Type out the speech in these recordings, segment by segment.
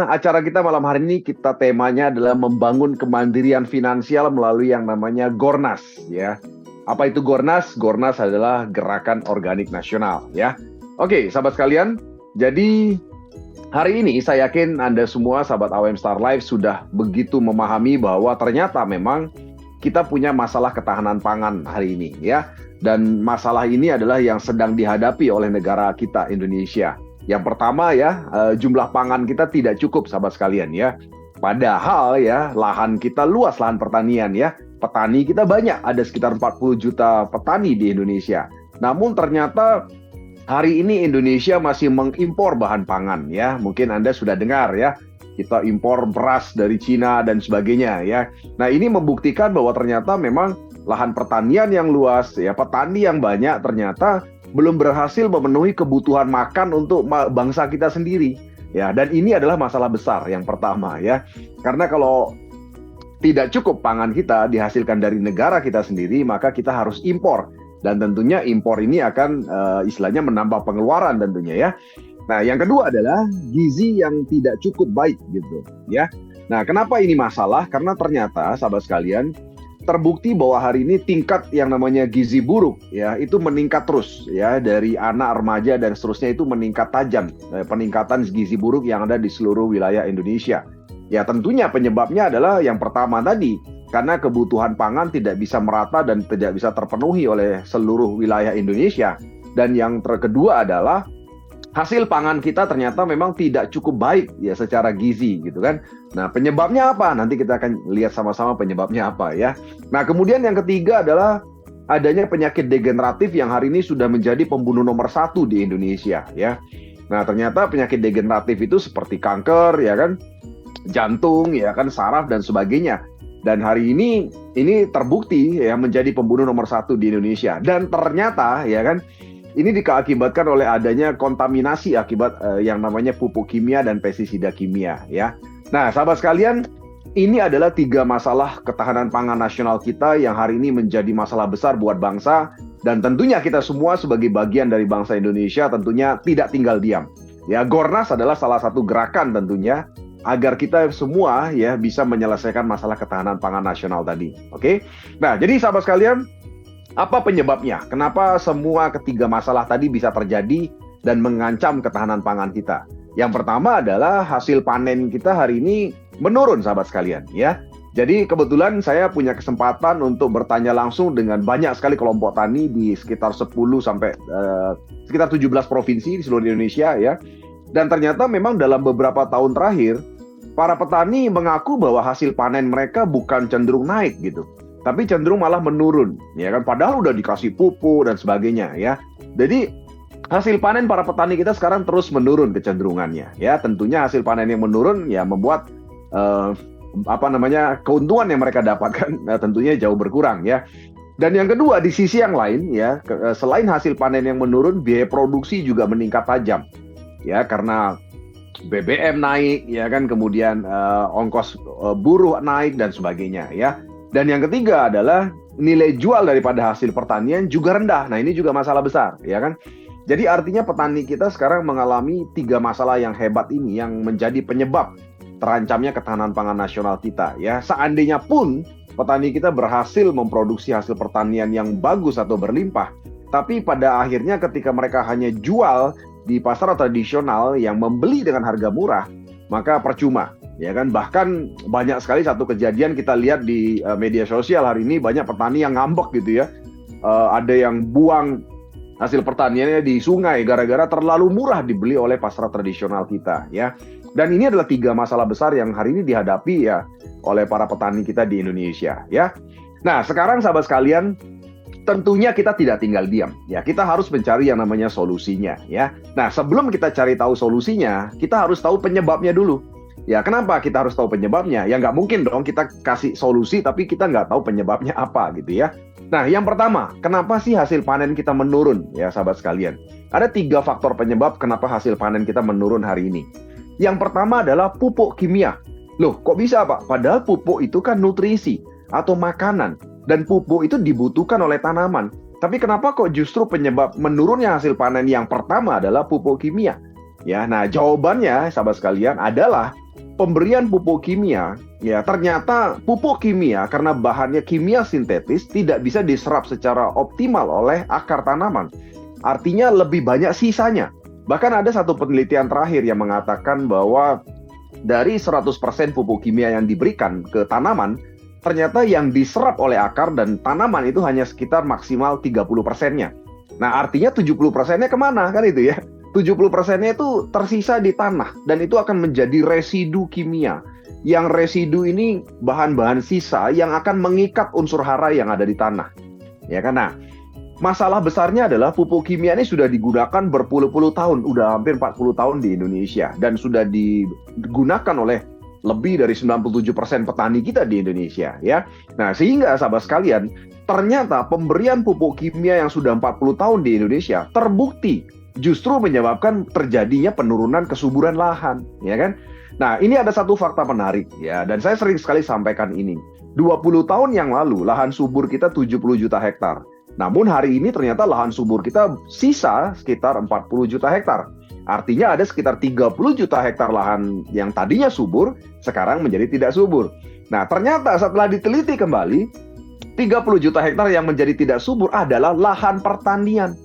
Acara kita malam hari ini kita temanya adalah membangun kemandirian finansial melalui yang namanya Gornas, ya. Apa itu Gornas? Gornas adalah gerakan organik nasional, ya. Sahabat sekalian, jadi hari ini saya yakin Anda semua sahabat AWM Star Life sudah begitu memahami bahwa ternyata memang kita punya masalah ketahanan pangan hari ini, ya. Dan masalah ini adalah yang sedang dihadapi oleh negara kita Indonesia. Yang pertama ya, jumlah pangan kita tidak cukup sahabat sekalian ya. Padahal ya, lahan kita luas, lahan pertanian ya. Petani kita banyak, ada sekitar 40 juta petani di Indonesia. Namun ternyata hari ini Indonesia masih mengimpor bahan pangan ya. Mungkin Anda sudah dengar ya, kita impor beras dari Cina dan sebagainya ya. Nah, ini membuktikan bahwa ternyata memang lahan pertanian yang luas ya, petani yang banyak ternyata belum berhasil memenuhi kebutuhan makan untuk bangsa kita sendiri. Ya, dan ini adalah masalah besar yang pertama ya. Karena kalau tidak cukup pangan kita dihasilkan dari negara kita sendiri, maka kita harus impor. Dan tentunya impor ini akan istilahnya menambah pengeluaran tentunya ya. Nah, yang kedua adalah gizi yang tidak cukup baik gitu ya. Nah, kenapa ini masalah? Karena ternyata sahabat sekalian, terbukti bahwa hari ini tingkat yang namanya gizi buruk ya itu meningkat terus ya, dari anak remaja dan seterusnya itu meningkat tajam, peningkatan gizi buruk yang ada di seluruh wilayah Indonesia. Ya tentunya penyebabnya adalah yang pertama tadi, karena kebutuhan pangan tidak bisa merata dan tidak bisa terpenuhi oleh seluruh wilayah Indonesia. Dan yang kedua adalah hasil pangan kita ternyata memang tidak cukup baik ya secara gizi gitu kan. Nah, penyebabnya apa? Nanti kita akan lihat sama-sama penyebabnya apa ya. Nah, kemudian yang ketiga adalah adanya penyakit degeneratif yang hari ini sudah menjadi pembunuh nomor 1 di Indonesia ya. Nah, ternyata penyakit degeneratif itu seperti kanker ya kan, jantung ya kan, saraf dan sebagainya. Dan hari ini terbukti ya menjadi pembunuh nomor 1 di Indonesia. Dan ternyata ya kan, ini diakibatkan oleh adanya kontaminasi akibat yang namanya pupuk kimia dan pestisida kimia ya. Nah, sahabat sekalian, ini adalah 3 masalah ketahanan pangan nasional kita yang hari ini menjadi masalah besar buat bangsa, dan tentunya kita semua sebagai bagian dari bangsa Indonesia tentunya tidak tinggal diam. Ya, Gornas adalah salah satu gerakan tentunya agar kita semua ya bisa menyelesaikan masalah ketahanan pangan nasional tadi. Oke? Nah, jadi sahabat sekalian, apa penyebabnya? Kenapa semua ketiga masalah tadi bisa terjadi dan mengancam ketahanan pangan kita? Yang pertama adalah hasil panen kita hari ini menurun, sahabat sekalian, ya. Jadi kebetulan saya punya kesempatan untuk bertanya langsung dengan banyak sekali kelompok tani di sekitar 10 sampai sekitar 17 provinsi di seluruh Indonesia, ya. Dan ternyata memang dalam beberapa tahun terakhir, para petani mengaku bahwa hasil panen mereka bukan cenderung naik gitu, tapi cenderung malah menurun, ya kan? Padahal udah dikasih pupuk dan sebagainya, ya. Jadi hasil panen para petani kita sekarang terus menurun kecenderungannya, ya. Tentunya hasil panen yang menurun, ya membuat keuntungan yang mereka dapatkan tentunya jauh berkurang, ya. Dan yang kedua, di sisi yang lain, ya, selain hasil panen yang menurun, biaya produksi juga meningkat tajam, ya, karena BBM naik, ya kan, kemudian ongkos buruh naik dan sebagainya, ya. Dan yang ketiga adalah nilai jual daripada hasil pertanian juga rendah. Nah, ini juga masalah besar, ya kan? Jadi artinya petani kita sekarang mengalami 3 masalah yang hebat ini yang menjadi penyebab terancamnya ketahanan pangan nasional kita, ya. Seandainya pun petani kita berhasil memproduksi hasil pertanian yang bagus atau berlimpah, tapi pada akhirnya ketika mereka hanya jual di pasar tradisional yang membeli dengan harga murah, maka percuma. Ya kan, bahkan banyak sekali satu kejadian kita lihat di media sosial hari ini, banyak petani yang ngambek gitu ya. Ada yang buang hasil pertaniannya di sungai gara-gara terlalu murah dibeli oleh pasar tradisional kita, ya. Dan ini adalah 3 masalah besar yang hari ini dihadapi ya oleh para petani kita di Indonesia, ya. Nah, sekarang sahabat sekalian, tentunya kita tidak tinggal diam, ya. Kita harus mencari yang namanya solusinya, ya. Nah, sebelum kita cari tahu solusinya, kita harus tahu penyebabnya dulu. Ya, kenapa kita harus tahu penyebabnya? Ya, nggak mungkin dong kita kasih solusi tapi kita nggak tahu penyebabnya apa gitu ya. Nah, yang pertama, kenapa sih hasil panen kita menurun ya sahabat sekalian? Ada 3 faktor penyebab kenapa hasil panen kita menurun hari ini. Yang pertama adalah pupuk kimia. Loh, kok bisa Pak? Padahal pupuk itu kan nutrisi atau makanan. Dan pupuk itu dibutuhkan oleh tanaman. Tapi kenapa kok justru penyebab menurunnya hasil panen yang pertama adalah pupuk kimia? Ya, nah jawabannya sahabat sekalian adalah pemberian pupuk kimia. Ya, ternyata pupuk kimia karena bahannya kimia sintetis tidak bisa diserap secara optimal oleh akar tanaman. Artinya lebih banyak sisanya. Bahkan ada satu penelitian terakhir yang mengatakan bahwa dari 100% pupuk kimia yang diberikan ke tanaman, ternyata yang diserap oleh akar dan tanaman itu hanya sekitar maksimal 30%-nya. Nah, artinya 70%-nya kemana kan itu ya? 70%-nya itu tersisa di tanah dan itu akan menjadi residu kimia. Yang residu ini bahan-bahan sisa yang akan mengikat unsur hara yang ada di tanah. Ya kan? Nah, masalah besarnya adalah pupuk kimia ini sudah digunakan berpuluh-puluh tahun, udah hampir 40 tahun di Indonesia dan sudah digunakan oleh lebih dari 97% petani kita di Indonesia ya. Nah, sehingga sahabat sekalian, ternyata pemberian pupuk kimia yang sudah 40 tahun di Indonesia terbukti justru menyebabkan terjadinya penurunan kesuburan lahan, ya kan? Nah, ini ada satu fakta menarik ya, dan saya sering sekali sampaikan ini. 20 tahun yang lalu lahan subur kita 70 juta hektar. Namun hari ini ternyata lahan subur kita sisa sekitar 40 juta hektar. Artinya ada sekitar 30 juta hektar lahan yang tadinya subur, sekarang menjadi tidak subur. Nah, ternyata setelah diteliti kembali, 30 juta hektar yang menjadi tidak subur adalah lahan pertanian.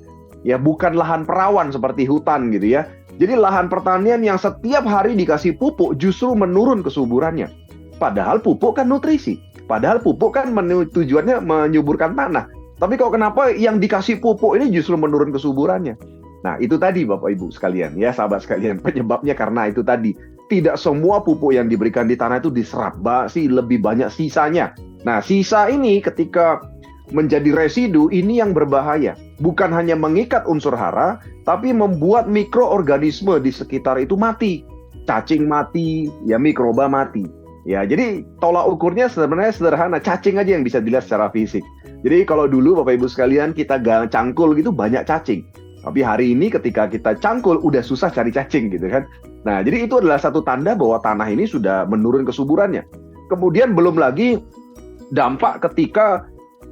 Ya, bukan lahan perawan seperti hutan gitu ya. Jadi lahan pertanian yang setiap hari dikasih pupuk justru menurun kesuburannya. Padahal pupuk kan nutrisi. Padahal pupuk kan tujuannya menyuburkan tanah. Tapi kok kenapa yang dikasih pupuk ini justru menurun kesuburannya? Nah, itu tadi Bapak Ibu sekalian, ya sahabat sekalian. Penyebabnya karena itu tadi. Tidak semua pupuk yang diberikan di tanah itu diserap, lebih banyak sisanya. Nah, sisa ini ketika menjadi residu, ini yang berbahaya. Bukan hanya mengikat unsur hara, tapi membuat mikroorganisme di sekitar itu mati. Cacing mati, ya mikroba mati. Ya, jadi tolak ukurnya sebenarnya sederhana, cacing aja yang bisa dilihat secara fisik. Jadi kalau dulu Bapak Ibu sekalian kita cangkul gitu banyak cacing. Tapi hari ini ketika kita cangkul udah susah cari cacing gitu kan. Nah, jadi itu adalah satu tanda bahwa tanah ini sudah menurun kesuburannya. Kemudian belum lagi dampak ketika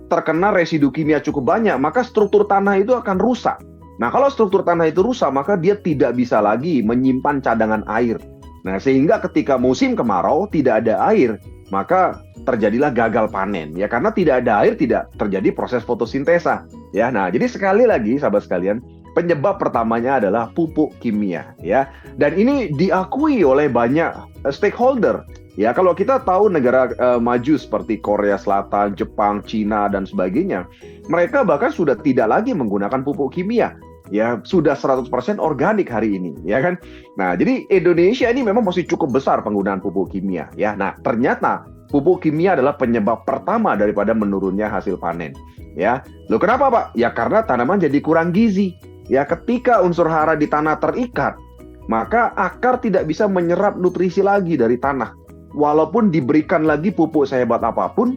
terkena residu kimia cukup banyak, maka struktur tanah itu akan rusak. Nah, kalau struktur tanah itu rusak, maka dia tidak bisa lagi menyimpan cadangan air. Nah, sehingga ketika musim kemarau tidak ada air, maka terjadilah gagal panen. Ya, karena tidak ada air, tidak terjadi proses fotosintesa. Ya, nah, jadi sekali lagi, sahabat sekalian, penyebab pertamanya adalah pupuk kimia. Ya, dan ini diakui oleh banyak stakeholder. Ya, kalau kita tahu negara maju seperti Korea Selatan, Jepang, Cina, dan sebagainya, mereka bahkan sudah tidak lagi menggunakan pupuk kimia. Ya, sudah 100% organik hari ini, ya kan? Nah, jadi Indonesia ini memang masih cukup besar penggunaan pupuk kimia, ya. Nah, ternyata pupuk kimia adalah penyebab pertama daripada menurunnya hasil panen, ya. Loh, kenapa, Pak? Ya, karena tanaman jadi kurang gizi. Ya, ketika unsur hara di tanah terikat, maka akar tidak bisa menyerap nutrisi lagi dari tanah. Walaupun diberikan lagi pupuk sehebat apapun,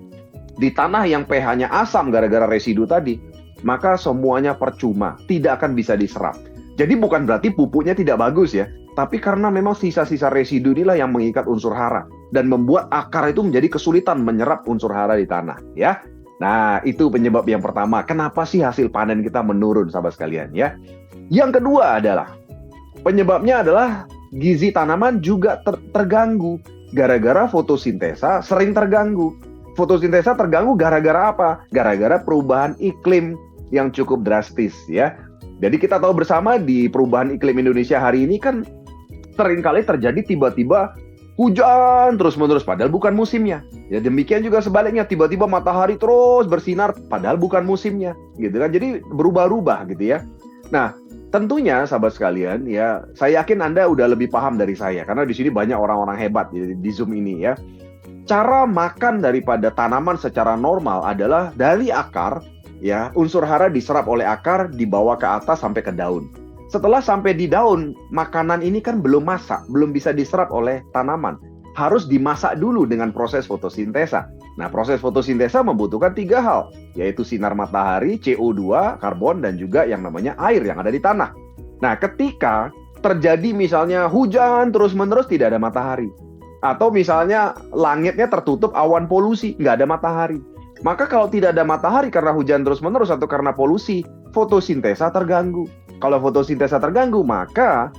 di tanah yang pH-nya asam gara-gara residu tadi, maka semuanya percuma, tidak akan bisa diserap. Jadi bukan berarti pupuknya tidak bagus ya, tapi karena memang sisa-sisa residu inilah yang mengikat unsur hara dan membuat akar itu menjadi kesulitan menyerap unsur hara di tanah, ya. Nah, itu penyebab yang pertama. Kenapa sih hasil panen kita menurun, sahabat sekalian, ya? Yang kedua adalah penyebabnya adalah gizi tanaman juga terganggu. Gara-gara fotosintesa sering terganggu. Fotosintesa terganggu gara-gara apa? Gara-gara perubahan iklim yang cukup drastis ya. Jadi kita tahu bersama di perubahan iklim Indonesia hari ini kan seringkali terjadi tiba-tiba hujan terus-menerus padahal bukan musimnya. Ya demikian juga sebaliknya, tiba-tiba matahari terus bersinar padahal bukan musimnya, gitu kan. Jadi berubah-ubah gitu ya. Nah, tentunya sahabat sekalian ya, saya yakin Anda udah lebih paham dari saya karena di sini banyak orang-orang hebat di Zoom ini ya. Cara makan daripada tanaman secara normal adalah dari akar ya, unsur hara diserap oleh akar dibawa ke atas sampai ke daun. Setelah sampai di daun, makanan ini kan belum masak, belum bisa diserap oleh tanaman. Harus dimasak dulu dengan proses fotosintesa. Nah, proses fotosintesa membutuhkan 3 hal, yaitu sinar matahari, CO2, karbon, dan juga yang namanya air yang ada di tanah. Nah, ketika terjadi misalnya hujan terus-menerus tidak ada matahari, atau misalnya langitnya tertutup awan polusi, nggak ada matahari, maka kalau tidak ada matahari karena hujan terus-menerus atau karena polusi, fotosintesa terganggu. Kalau fotosintesa terganggu, maka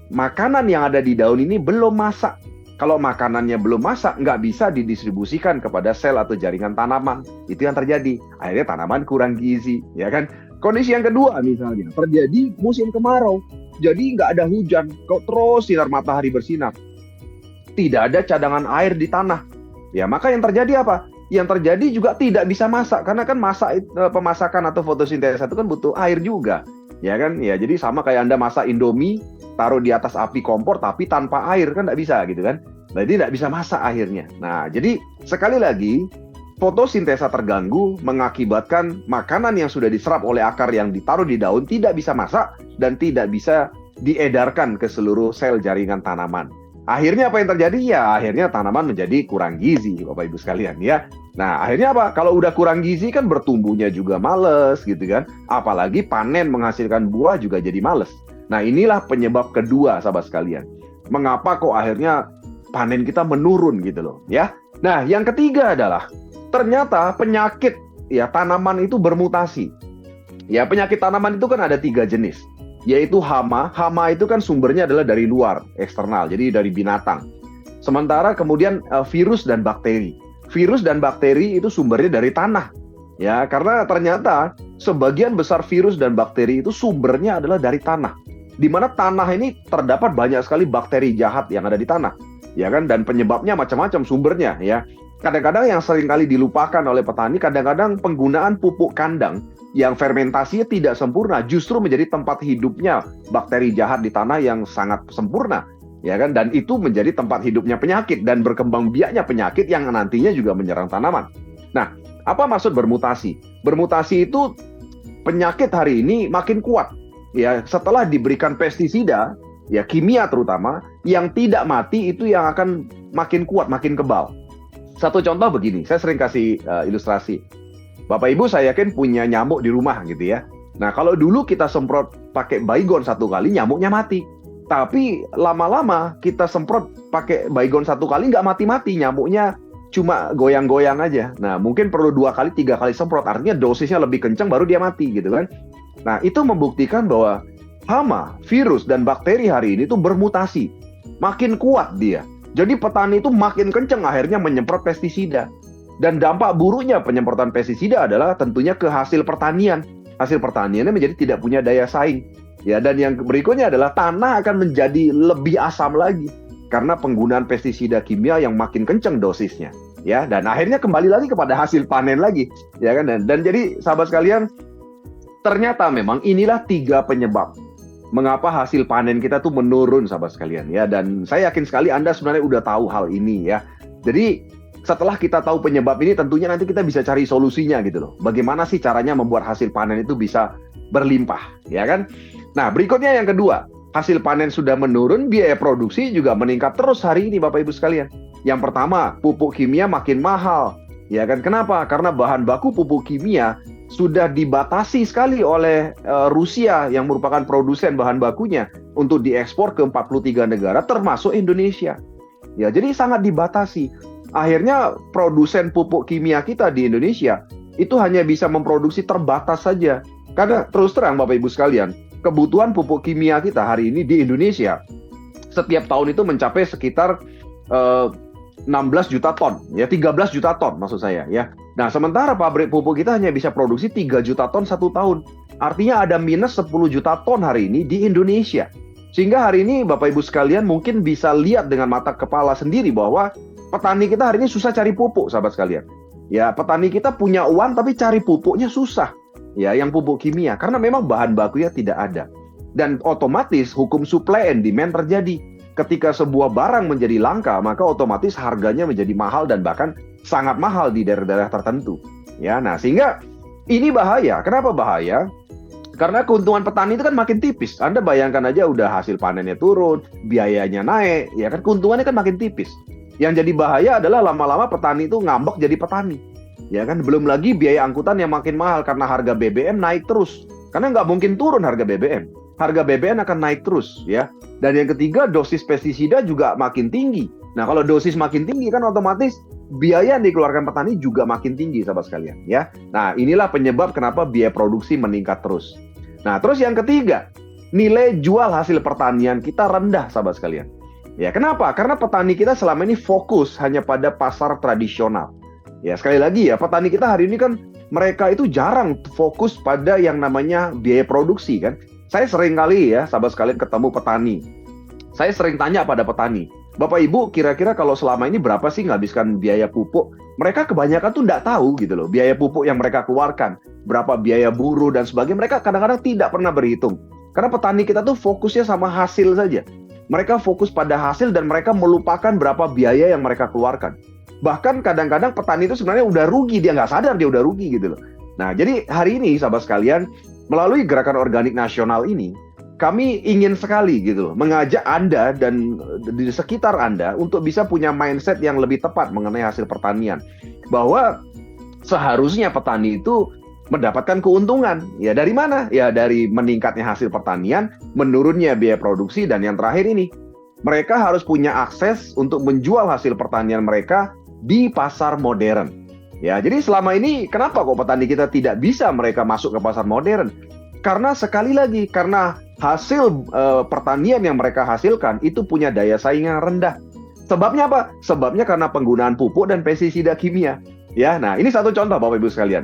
makanan yang ada di daun ini belum masak. Kalau makanannya belum masak, nggak bisa didistribusikan kepada sel atau jaringan tanaman. Itu yang terjadi. Akhirnya tanaman kurang gizi, ya kan? Kondisi yang kedua misalnya, terjadi musim kemarau. Jadi nggak ada hujan, kok terus sinar matahari bersinar. Tidak ada cadangan air di tanah. Ya, maka yang terjadi apa? Yang terjadi juga tidak bisa masak, karena kan pemasakan atau fotosintesa itu kan butuh air juga. Ya kan? Ya, jadi sama kayak Anda masak Indomie, taruh di atas api kompor tapi tanpa air, kan nggak bisa gitu kan. Jadi nggak bisa masak akhirnya. Nah, jadi sekali lagi fotosintesa terganggu mengakibatkan makanan yang sudah diserap oleh akar yang ditaruh di daun tidak bisa masak dan tidak bisa diedarkan ke seluruh sel jaringan tanaman. Akhirnya apa yang terjadi? Ya akhirnya tanaman menjadi kurang gizi, Bapak Ibu sekalian ya. Nah, akhirnya apa? Kalau udah kurang gizi kan bertumbuhnya juga males gitu kan. Apalagi panen menghasilkan buah juga jadi males. Nah, inilah penyebab kedua, sahabat sekalian. Mengapa kok akhirnya panen kita menurun gitu loh, ya. Nah, yang ketiga adalah ternyata penyakit ya tanaman itu bermutasi. Ya, penyakit tanaman itu kan ada 3 jenis, yaitu hama. Hama itu kan sumbernya adalah dari luar, eksternal, jadi dari binatang. Sementara kemudian virus dan bakteri. Virus dan bakteri itu sumbernya dari tanah. Ya, karena ternyata sebagian besar virus dan bakteri itu sumbernya adalah dari tanah. Di mana tanah ini terdapat banyak sekali bakteri jahat yang ada di tanah, ya kan? Dan penyebabnya macam-macam sumbernya, ya. Kadang-kadang yang seringkali dilupakan oleh petani, kadang-kadang penggunaan pupuk kandang yang fermentasinya tidak sempurna justru menjadi tempat hidupnya bakteri jahat di tanah yang sangat sempurna, ya kan? Dan itu menjadi tempat hidupnya penyakit dan berkembang biaknya penyakit yang nantinya juga menyerang tanaman. Nah, apa maksud bermutasi? Bermutasi itu penyakit hari ini makin kuat. Ya, setelah diberikan pestisida, ya kimia terutama, yang tidak mati itu yang akan makin kuat, makin kebal. Satu contoh begini, saya sering kasih ilustrasi. Bapak Ibu saya yakin punya nyamuk di rumah gitu ya. Nah, kalau dulu kita semprot pakai Baygon 1 kali, nyamuknya mati. Tapi lama-lama kita semprot pakai Baygon 1 kali, nggak mati-mati, nyamuknya cuma goyang-goyang aja. Nah, mungkin perlu 2 kali, 3 kali semprot, artinya dosisnya lebih kencang baru dia mati gitu kan. Nah, itu membuktikan bahwa hama, virus, dan bakteri hari ini tuh bermutasi. Makin kuat dia. Jadi petani itu makin kenceng akhirnya menyemprot pestisida. Dan dampak buruknya penyemprotan pestisida adalah tentunya ke hasil pertanian. Hasil pertaniannya menjadi tidak punya daya saing. Ya, dan yang berikutnya adalah tanah akan menjadi lebih asam lagi. Karena penggunaan pestisida kimia yang makin kenceng dosisnya. Ya, dan akhirnya kembali lagi kepada hasil panen lagi. Ya kan? Dan jadi sahabat sekalian, ternyata memang inilah 3 penyebab mengapa hasil panen kita tuh menurun, sahabat sekalian ya. Dan saya yakin sekali Anda sebenarnya udah tahu hal ini ya. Jadi setelah kita tahu penyebab ini, tentunya nanti kita bisa cari solusinya gitu loh. Bagaimana sih caranya membuat hasil panen itu bisa berlimpah, ya kan? Nah, berikutnya yang kedua, hasil panen sudah menurun, biaya produksi juga meningkat terus hari ini, Bapak Ibu sekalian. Yang pertama, pupuk kimia makin mahal, ya kan? Kenapa? Karena bahan baku pupuk kimia sudah dibatasi sekali oleh Rusia yang merupakan produsen bahan bakunya untuk diekspor ke 43 negara termasuk Indonesia. Ya, jadi sangat dibatasi. Akhirnya produsen pupuk kimia kita di Indonesia itu hanya bisa memproduksi terbatas saja. Karena terus terang Bapak Ibu sekalian, kebutuhan pupuk kimia kita hari ini di Indonesia setiap tahun itu mencapai sekitar 16 juta ton, ya 13 juta ton maksud saya ya. Nah, sementara pabrik pupuk kita hanya bisa produksi 3 juta ton 1 tahun. Artinya ada minus 10 juta ton hari ini di Indonesia. Sehingga hari ini Bapak Ibu sekalian mungkin bisa lihat dengan mata kepala sendiri bahwa petani kita hari ini susah cari pupuk, sahabat sekalian. Ya, petani kita punya uang tapi cari pupuknya susah. Ya, yang pupuk kimia karena memang bahan bakunya tidak ada. Dan otomatis hukum supply and demand terjadi. Ketika sebuah barang menjadi langka, maka otomatis harganya menjadi mahal dan bahkan sangat mahal di daerah-daerah tertentu. Ya, nah sehingga ini bahaya. Kenapa bahaya? Karena keuntungan petani itu kan makin tipis. Anda bayangkan aja udah hasil panennya turun, biayanya naik, ya kan keuntungannya kan makin tipis. Yang jadi bahaya adalah lama-lama petani itu ngambek jadi petani. Ya kan, belum lagi biaya angkutan yang makin mahal karena harga BBM naik terus. Karena nggak mungkin turun harga BBM. Harga BBM akan naik terus, ya. Dan yang ketiga, dosis pestisida juga makin tinggi. Nah, kalau dosis makin tinggi kan otomatis biaya yang dikeluarkan petani juga makin tinggi, sahabat sekalian, ya. Nah, inilah penyebab kenapa biaya produksi meningkat terus. Nah, terus yang ketiga, nilai jual hasil pertanian kita rendah, sahabat sekalian. Ya, kenapa? Karena petani kita selama ini fokus hanya pada pasar tradisional. Ya, sekali lagi ya, petani kita hari ini kan mereka itu jarang fokus pada yang namanya biaya produksi kan. Saya sering kali ya, sahabat sekalian, ketemu petani. Saya sering tanya pada petani, Bapak Ibu, kira-kira kalau selama ini berapa sih menghabiskan biaya pupuk? Mereka kebanyakan tuh nggak tahu gitu loh, biaya pupuk yang mereka keluarkan, berapa biaya buruh dan sebagainya. Mereka kadang-kadang tidak pernah berhitung. Karena petani kita tuh fokusnya sama hasil saja. Mereka fokus pada hasil dan mereka melupakan berapa biaya yang mereka keluarkan. Bahkan kadang-kadang petani itu sebenarnya udah rugi, dia nggak sadar dia udah rugi gitu loh. Nah, jadi hari ini sahabat sekalian, melalui Gerakan Organik Nasional ini, kami ingin sekali gitu loh, mengajak Anda dan di sekitar Anda untuk bisa punya mindset yang lebih tepat mengenai hasil pertanian. Bahwa seharusnya petani itu mendapatkan keuntungan. Ya dari mana? Ya dari meningkatnya hasil pertanian, menurunnya biaya produksi, dan yang terakhir ini, mereka harus punya akses untuk menjual hasil pertanian mereka di pasar modern. Ya, jadi selama ini kenapa kok petani kita tidak bisa mereka masuk ke pasar modern? Karena sekali lagi, karena hasil pertanian yang mereka hasilkan itu punya daya saing yang rendah. Sebabnya apa? Sebabnya karena penggunaan pupuk dan pestisida kimia. Ya, nah ini satu contoh Bapak Ibu sekalian.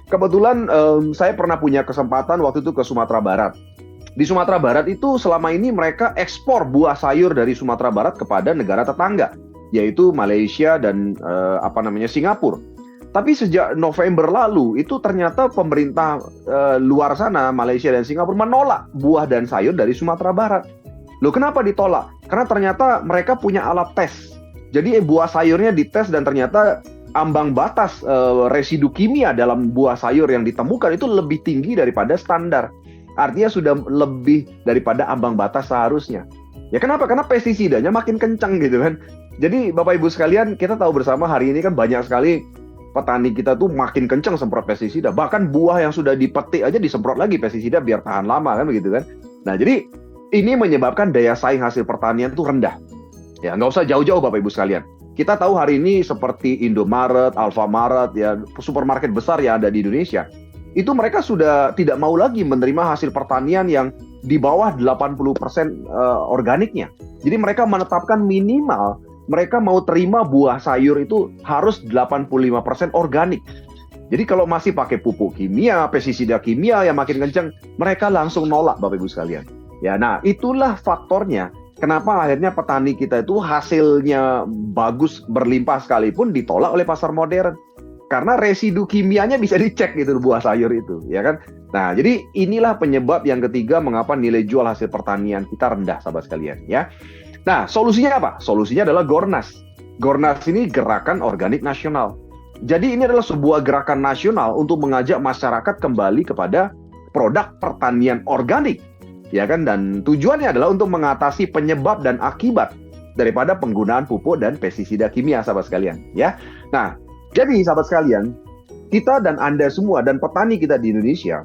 Kebetulan saya pernah punya kesempatan waktu itu ke Sumatera Barat. Di Sumatera Barat itu selama ini mereka ekspor buah sayur dari Sumatera Barat kepada negara tetangga, yaitu Malaysia dan Singapura. Tapi sejak November lalu itu ternyata pemerintah luar sana, Malaysia dan Singapura, menolak buah dan sayur dari Sumatera Barat. Loh, kenapa ditolak? Karena ternyata mereka punya alat tes. Jadi buah sayurnya dites dan ternyata ambang batas residu kimia dalam buah sayur yang ditemukan itu lebih tinggi daripada standar. Artinya sudah lebih daripada ambang batas seharusnya. Ya kenapa? Karena pestisidanya makin kencang gitu kan. Jadi Bapak Ibu sekalian, kita tahu bersama hari ini kan banyak sekali petani kita tuh makin kencang semprot pestisida. Bahkan buah yang sudah dipetik aja disemprot lagi pestisida biar tahan lama kan begitu kan. Nah jadi ini menyebabkan daya saing hasil pertanian tuh rendah. Ya nggak usah jauh-jauh Bapak Ibu sekalian. Kita tahu hari ini seperti Indomaret, Alfamaret, ya supermarket besar yang ada di Indonesia, itu mereka sudah tidak mau lagi menerima hasil pertanian yang di bawah 80% organiknya. Jadi mereka menetapkan minimal mereka mau terima buah sayur itu harus 85% organik. Jadi kalau masih pakai pupuk kimia, pestisida kimia yang makin kencang, mereka langsung nolak Bapak Ibu sekalian. Ya, nah itulah faktornya. Kenapa akhirnya petani kita itu hasilnya bagus berlimpah sekalipun ditolak oleh pasar modern? Karena residu kimianya bisa dicek gitu buah sayur itu, ya kan? Nah, jadi inilah penyebab yang ketiga mengapa nilai jual hasil pertanian kita rendah, sahabat sekalian, ya. Nah, solusinya apa? Solusinya adalah Gornas. Gornas ini Gerakan Organik Nasional. Jadi ini adalah sebuah gerakan nasional untuk mengajak masyarakat kembali kepada produk pertanian organik. Ya kan, dan tujuannya adalah untuk mengatasi penyebab dan akibat daripada penggunaan pupuk dan pestisida kimia, sahabat sekalian, ya. Nah, jadi sahabat sekalian, kita dan Anda semua dan petani kita di Indonesia,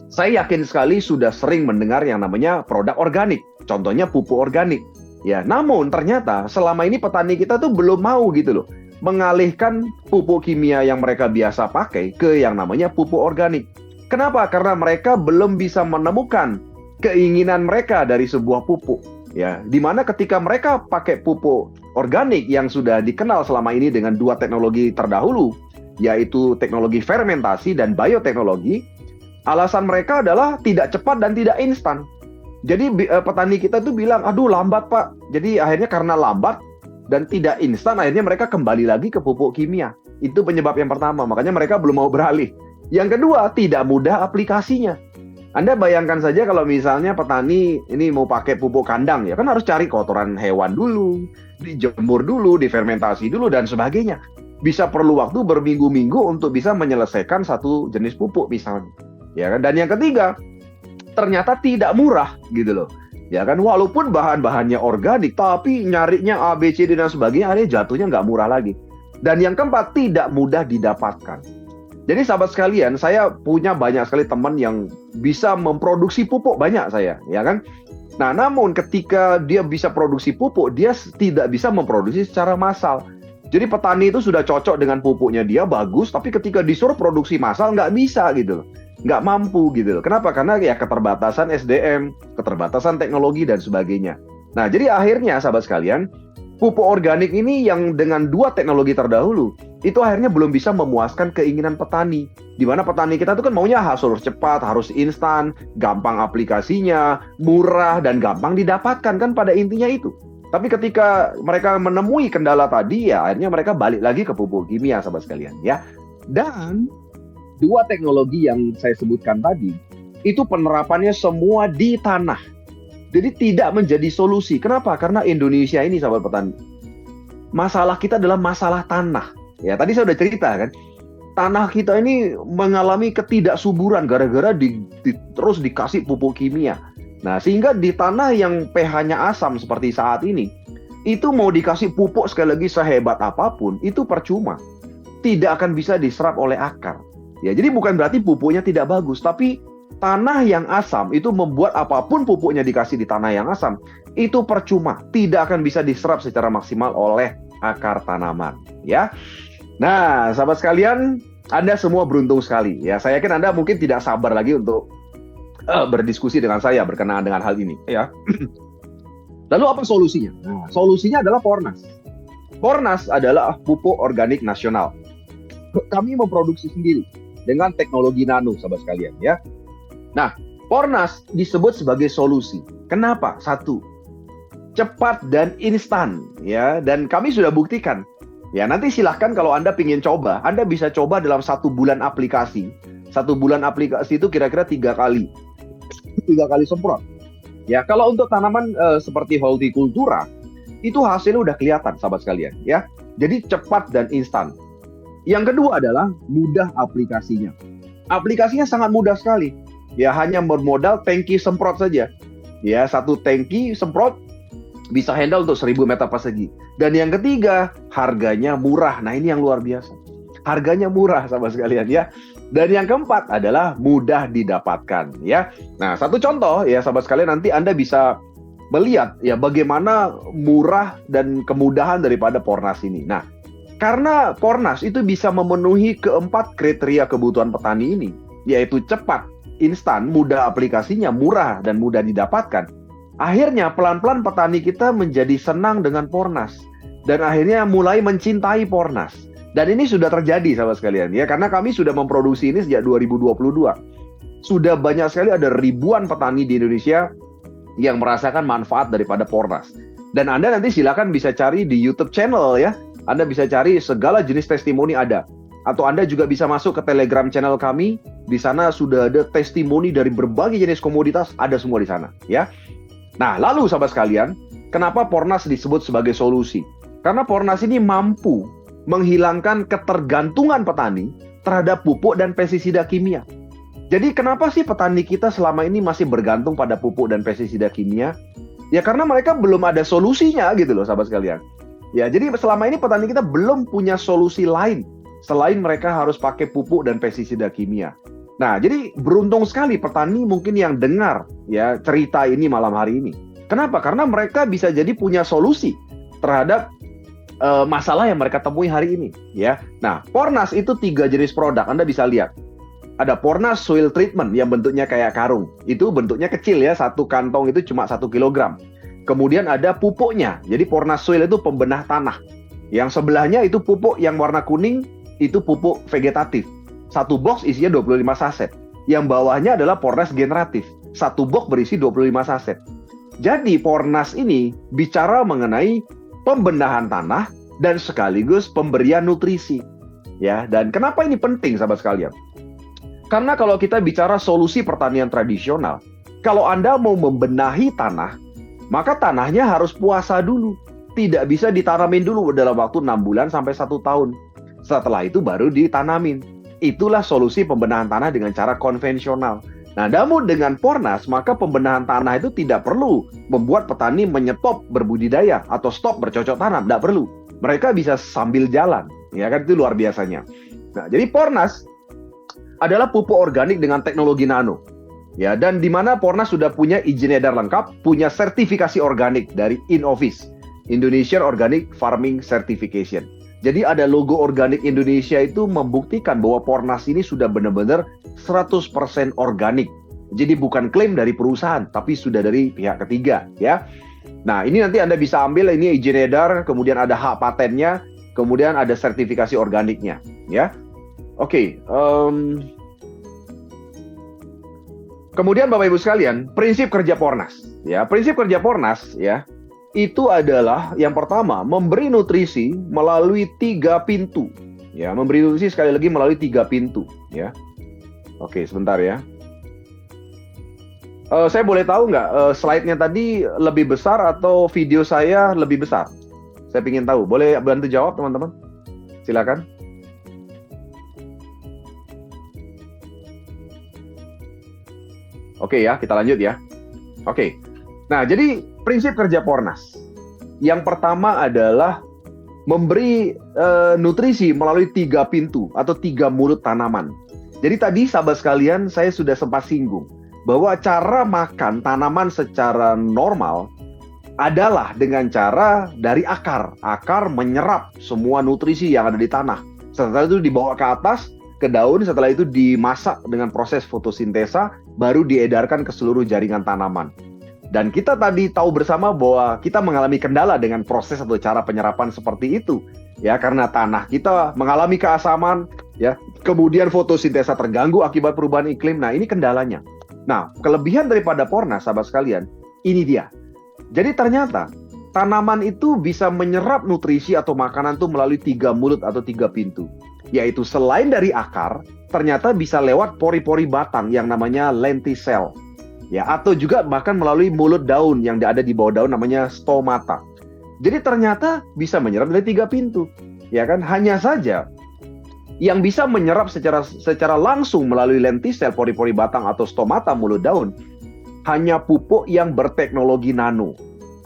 saya yakin sekali sudah sering mendengar yang namanya produk organik, contohnya pupuk organik. Ya, namun ternyata selama ini petani kita tuh belum mau gitu loh, mengalihkan pupuk kimia yang mereka biasa pakai ke yang namanya pupuk organik. Kenapa? Karena mereka belum bisa menemukan keinginan mereka dari sebuah pupuk, ya, dimana ketika mereka pakai pupuk organik yang sudah dikenal selama ini dengan dua teknologi terdahulu, yaitu teknologi fermentasi dan bioteknologi, alasan mereka adalah tidak cepat dan tidak instan. Jadi petani kita tuh bilang, aduh lambat Pak. Jadi akhirnya karena lambat dan tidak instan, akhirnya mereka kembali lagi ke pupuk kimia. Itu penyebab yang pertama, makanya mereka belum mau beralih. Yang kedua, tidak mudah aplikasinya. Anda bayangkan saja kalau misalnya petani ini mau pakai pupuk kandang, ya kan harus cari kotoran hewan dulu, dijemur dulu, difermentasi dulu, dan sebagainya. Bisa perlu waktu berminggu-minggu untuk bisa menyelesaikan satu jenis pupuk misalnya. Ya kan? Dan yang ketiga, ternyata tidak murah gitu loh. Ya kan, walaupun bahan-bahannya organik, tapi nyarinya A, B, C, D, dan sebagainya, akhirnya jatuhnya nggak murah lagi. Dan yang keempat, tidak mudah didapatkan. Jadi sahabat sekalian, saya punya banyak sekali teman yang bisa memproduksi pupuk, banyak saya, ya kan? Nah, namun ketika dia bisa produksi pupuk, dia tidak bisa memproduksi secara massal. Jadi petani itu sudah cocok dengan pupuknya dia, bagus, tapi ketika disuruh produksi massal, nggak bisa gitu loh. nggak mampu gitu loh. Kenapa? Karena ya keterbatasan SDM, keterbatasan teknologi dan sebagainya. Nah, jadi akhirnya sahabat sekalian, pupuk organik ini yang dengan dua teknologi terdahulu, itu akhirnya belum bisa memuaskan keinginan petani. Di mana petani kita tuh kan maunya harus cepat, harus instan, gampang aplikasinya, murah, dan gampang didapatkan kan pada intinya itu. Tapi ketika mereka menemui kendala tadi, ya akhirnya mereka balik lagi ke pupuk kimia, sahabat sekalian. Ya. Dan dua teknologi yang saya sebutkan tadi, itu penerapannya semua di tanah. Jadi tidak menjadi solusi. Kenapa? Karena Indonesia ini, sahabat petani, masalah kita adalah masalah tanah. Ya, tadi saya udah cerita kan, tanah kita ini mengalami ketidaksuburan gara-gara terus dikasih pupuk kimia. Nah, sehingga di tanah yang pH-nya asam seperti saat ini, itu mau dikasih pupuk sekali lagi sehebat apapun, itu percuma. Tidak akan bisa diserap oleh akar. Ya, jadi bukan berarti pupuknya tidak bagus, tapi tanah yang asam itu membuat apapun pupuknya dikasih di tanah yang asam, itu percuma. Tidak akan bisa diserap secara maksimal oleh akar tanaman. Ya. Nah, sahabat sekalian, Anda semua beruntung sekali. Ya, saya yakin Anda mungkin tidak sabar lagi untuk berdiskusi dengan saya berkenaan dengan hal ini. Ya. Lalu apa solusinya? Nah, solusinya adalah Pornas. Pornas adalah pupuk organik nasional. Kami memproduksi sendiri dengan teknologi nano, sahabat sekalian. Ya. Nah, Pornas disebut sebagai solusi. Kenapa? Satu, cepat dan instan. Ya, dan kami sudah buktikan. Ya, nanti silahkan kalau Anda ingin coba, Anda bisa coba dalam 1 bulan aplikasi. 1 bulan aplikasi itu kira-kira 3 kali. 3 kali semprot. Ya, kalau untuk tanaman seperti hortikultura, itu hasilnya udah kelihatan, sahabat sekalian. Ya, jadi cepat dan instan. Yang kedua adalah mudah aplikasinya. Aplikasinya sangat mudah sekali. Ya, hanya bermodal tangki semprot saja. Ya, 1 tangki semprot bisa handle untuk 1000 meter persegi. Dan yang ketiga, harganya murah. Nah, ini yang luar biasa. Harganya murah, sahabat sekalian ya. Dan yang keempat adalah mudah didapatkan ya. Nah, satu contoh ya sahabat sekalian, nanti Anda bisa melihat ya bagaimana murah dan kemudahan daripada Pornas ini. Nah, karena Pornas itu bisa memenuhi keempat kriteria kebutuhan petani ini, yaitu cepat, instan, mudah aplikasinya, murah, dan mudah didapatkan. Akhirnya pelan-pelan petani kita menjadi senang dengan Pornas. Dan akhirnya mulai mencintai Pornas. Dan ini sudah terjadi sahabat sekalian ya, karena kami sudah memproduksi ini sejak 2022. Sudah banyak sekali, ada ribuan petani di Indonesia yang merasakan manfaat daripada Pornas. Dan Anda nanti silakan bisa cari di YouTube channel ya. Anda bisa cari segala jenis testimoni ada. Atau Anda juga bisa masuk ke Telegram channel kami. Di sana sudah ada testimoni dari berbagai jenis komoditas, ada semua di sana ya. Nah, lalu sahabat sekalian, kenapa Pornas disebut sebagai solusi? Karena Pornas ini mampu menghilangkan ketergantungan petani terhadap pupuk dan pestisida kimia. Jadi kenapa sih petani kita selama ini masih bergantung pada pupuk dan pestisida kimia? Ya karena mereka belum ada solusinya gitu loh sahabat sekalian. Ya, jadi selama ini petani kita belum punya solusi lain selain mereka harus pakai pupuk dan pestisida kimia. Nah, jadi beruntung sekali petani mungkin yang dengar ya cerita ini malam hari ini. Kenapa? Karena mereka bisa jadi punya solusi terhadap masalah yang mereka temui hari ini ya. Nah, Pornas itu 3 jenis produk. Anda bisa lihat. Ada Pornas Soil Treatment yang bentuknya kayak karung. Itu bentuknya kecil ya, 1 kantong itu cuma 1 kilogram. Kemudian ada pupuknya. Jadi Pornas Soil itu pembenah tanah. Yang sebelahnya itu pupuk yang warna kuning, itu pupuk vegetatif. 1 box isinya 25 saset. Yang bawahnya adalah Pornas generatif. 1 box berisi 25 saset. Jadi Pornas ini bicara mengenai pembenahan tanah dan sekaligus pemberian nutrisi. Ya, dan kenapa ini penting sahabat sekalian? Karena kalau kita bicara solusi pertanian tradisional, kalau Anda mau membenahi tanah, maka tanahnya harus puasa dulu. Tidak bisa ditanamin dulu dalam waktu 6 bulan sampai 1 tahun. Setelah itu baru ditanamin. Itulah solusi pembenahan tanah dengan cara konvensional. Nah, namun dengan Pornas, maka pembenahan tanah itu tidak perlu membuat petani menyetop berbudidaya atau stop bercocok tanam. Tidak perlu. Mereka bisa sambil jalan. Ya kan, itu luar biasanya. Nah, jadi Pornas adalah pupuk organik dengan teknologi nano. Ya, dan di mana Pornas sudah punya izin edar lengkap, punya sertifikasi organik dari Inoffice, Indonesian Organic Farming Certification. Jadi ada logo organik Indonesia itu membuktikan bahwa Pornas ini sudah benar-benar 100% organik. Jadi bukan klaim dari perusahaan, tapi sudah dari pihak ketiga, ya. Nah, ini nanti Anda bisa ambil, ini izin edar, kemudian ada hak patennya, kemudian ada sertifikasi organiknya, ya. Oke, kemudian Bapak Ibu sekalian, prinsip kerja Pornas, ya. Prinsip kerja Pornas, ya, itu adalah yang pertama, memberi nutrisi melalui 3 pintu, ya. Memberi nutrisi sekali lagi melalui 3 pintu, ya. Oke, sebentar ya. Saya boleh tahu nggak slide-nya tadi lebih besar atau video saya lebih besar? Saya ingin tahu. Boleh bantu jawab, teman-teman? Silakan. Oke ya, kita lanjut ya. Oke. Nah, jadi prinsip kerja Pornas. Yang pertama adalah memberi nutrisi melalui 3 pintu atau 3 mulut tanaman. Jadi tadi sahabat sekalian, saya sudah sempat singgung bahwa cara makan tanaman secara normal adalah dengan cara dari akar. Akar menyerap semua nutrisi yang ada di tanah. Setelah itu dibawa ke atas, ke daun, setelah itu dimasak dengan proses fotosintesa, baru diedarkan ke seluruh jaringan tanaman. Dan kita tadi tahu bersama bahwa kita mengalami kendala dengan proses atau cara penyerapan seperti itu. Ya, karena tanah kita mengalami keasaman, ya, kemudian fotosintesa terganggu akibat perubahan iklim. Nah, ini kendalanya. Nah, kelebihan daripada Pornas, sahabat sekalian, ini dia. Jadi ternyata tanaman itu bisa menyerap nutrisi atau makanan itu melalui 3 mulut atau 3 pintu. Yaitu selain dari akar, ternyata bisa lewat pori-pori batang yang namanya lenticel. Ya, atau juga bahkan melalui mulut daun yang ada di bawah daun namanya stomata. Jadi ternyata bisa menyerap dari 3 pintu. Ya kan? Hanya saja yang bisa menyerap secara langsung melalui lenticel, pori-pori batang atau stomata mulut daun, hanya pupuk yang berteknologi nano.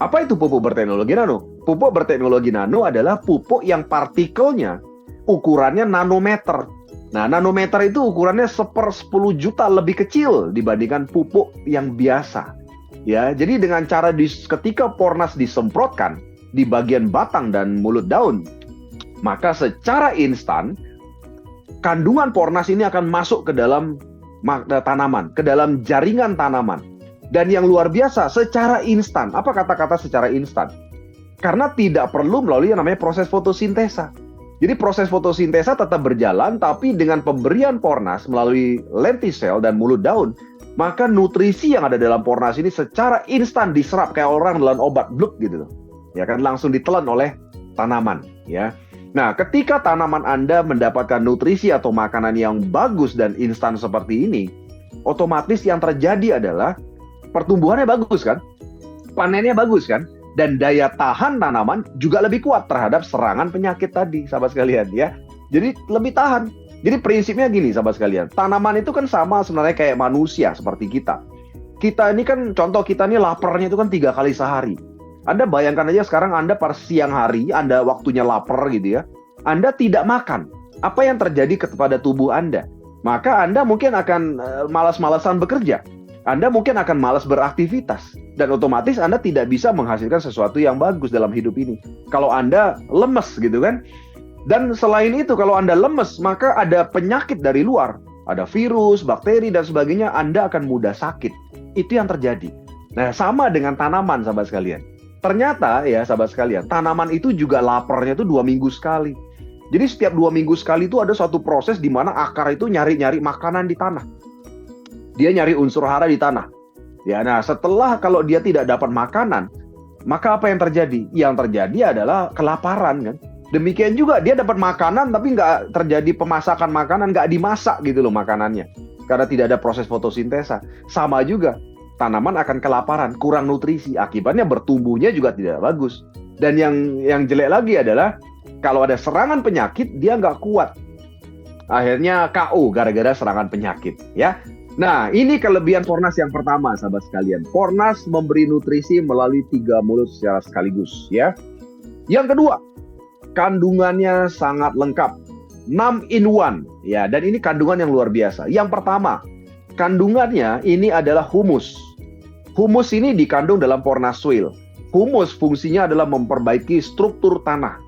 Apa itu pupuk berteknologi nano? Pupuk berteknologi nano adalah pupuk yang partikelnya ukurannya nanometer. Nah, nanometer itu ukurannya 1/10 juta lebih kecil dibandingkan pupuk yang biasa. Ya, jadi dengan cara ketika Pornas disemprotkan di bagian batang dan mulut daun, maka secara instan kandungan Pornas ini akan masuk ke dalam tanaman, ke dalam jaringan tanaman. Dan yang luar biasa, secara instan. Apa kata-kata secara instan? Karena tidak perlu melalui yang namanya proses fotosintesa. Jadi proses fotosintesa tetap berjalan, tapi dengan pemberian Pornas melalui lenticel dan mulut daun, maka nutrisi yang ada dalam Pornas ini secara instan diserap kayak orang menelan obat bluk gitu. Ya kan, langsung ditelan oleh tanaman, ya. Nah, ketika tanaman Anda mendapatkan nutrisi atau makanan yang bagus dan instan seperti ini, otomatis yang terjadi adalah pertumbuhannya bagus kan? Panennya bagus kan? Dan daya tahan tanaman juga lebih kuat terhadap serangan penyakit tadi, sahabat sekalian, ya. Jadi lebih tahan. Jadi prinsipnya gini, sahabat sekalian. Tanaman itu kan sama sebenarnya kayak manusia seperti kita. Kita ini kan, contoh kita ini laparnya itu kan 3 kali sehari. Anda bayangkan aja sekarang Anda pada siang hari, Anda waktunya lapar gitu ya. Anda tidak makan. Apa yang terjadi kepada tubuh Anda? Maka Anda mungkin akan malas-malasan bekerja. Anda mungkin akan malas beraktivitas. Dan otomatis Anda tidak bisa menghasilkan sesuatu yang bagus dalam hidup ini. Kalau Anda lemes gitu kan. Dan selain itu kalau Anda lemes, maka ada penyakit dari luar. Ada virus, bakteri, dan sebagainya. Anda akan mudah sakit. Itu yang terjadi. Nah, sama dengan tanaman, sahabat sekalian. Ternyata ya sahabat sekalian, tanaman itu juga laparnya itu 2 minggu sekali. Jadi setiap 2 minggu sekali itu ada suatu proses di mana akar itu nyari-nyari makanan di tanah. Dia nyari unsur hara di tanah. Ya, nah setelah kalau dia tidak dapat makanan, maka apa yang terjadi? Yang terjadi adalah kelaparan kan. Demikian juga dia dapat makanan tapi nggak terjadi pemasakan makanan, nggak dimasak gitu loh makanannya. Karena tidak ada proses fotosintesa. Sama juga. Tanaman akan kelaparan, kurang nutrisi, akibatnya bertumbuhnya juga tidak bagus. Dan yang jelek lagi adalah kalau ada serangan penyakit dia nggak kuat, akhirnya KO gara-gara serangan penyakit, ya. Nah, ini kelebihan Pornas yang pertama, sahabat sekalian. Pornas memberi nutrisi melalui 3 mulut secara sekaligus, ya. Yang kedua, kandungannya sangat lengkap, 6 in 1, ya. Dan ini kandungan yang luar biasa. Yang pertama, kandungannya ini adalah humus. Humus ini dikandung dalam Pornas Soil. Humus fungsinya adalah memperbaiki struktur tanah.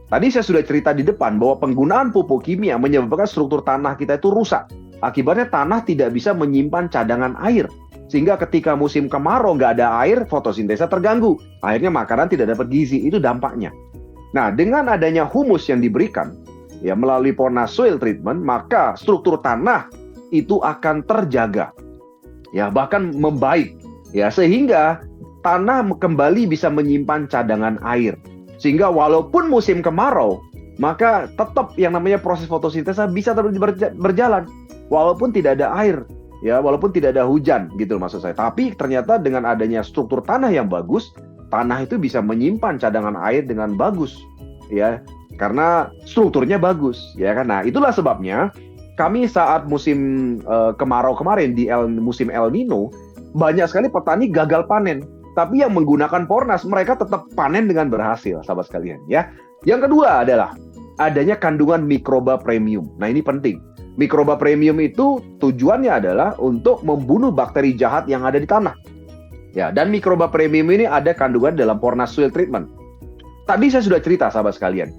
Tadi saya sudah cerita di depan bahwa penggunaan pupuk kimia menyebabkan struktur tanah kita itu rusak. Akibatnya tanah tidak bisa menyimpan cadangan air. Sehingga ketika musim kemarau nggak ada air, fotosintesa terganggu. Akhirnya makanan tidak dapat gizi, itu dampaknya. Nah, dengan adanya humus yang diberikan, ya melalui Pornas Soil Treatment, maka struktur tanah itu akan terjaga. Ya, bahkan membaik. Ya, sehingga tanah kembali bisa menyimpan cadangan air. Sehingga walaupun musim kemarau, maka tetap yang namanya proses fotosintesa bisa terus berjalan. Walaupun tidak ada air, ya walaupun tidak ada hujan gitu maksud saya. Tapi ternyata dengan adanya struktur tanah yang bagus, tanah itu bisa menyimpan cadangan air dengan bagus. Ya, karena strukturnya bagus. Ya kan? Nah, itulah sebabnya kami saat musim kemarau kemarin di musim El Nino, banyak sekali petani gagal panen. Tapi yang menggunakan Pornas, mereka tetap panen dengan berhasil, sahabat sekalian. Ya. Yang kedua adalah adanya kandungan mikroba premium. Nah, ini penting. Mikroba premium itu tujuannya adalah untuk membunuh bakteri jahat yang ada di tanah. Ya, dan mikroba premium ini ada kandungan dalam Pornas Soil Treatment. Tadi saya sudah cerita, sahabat sekalian.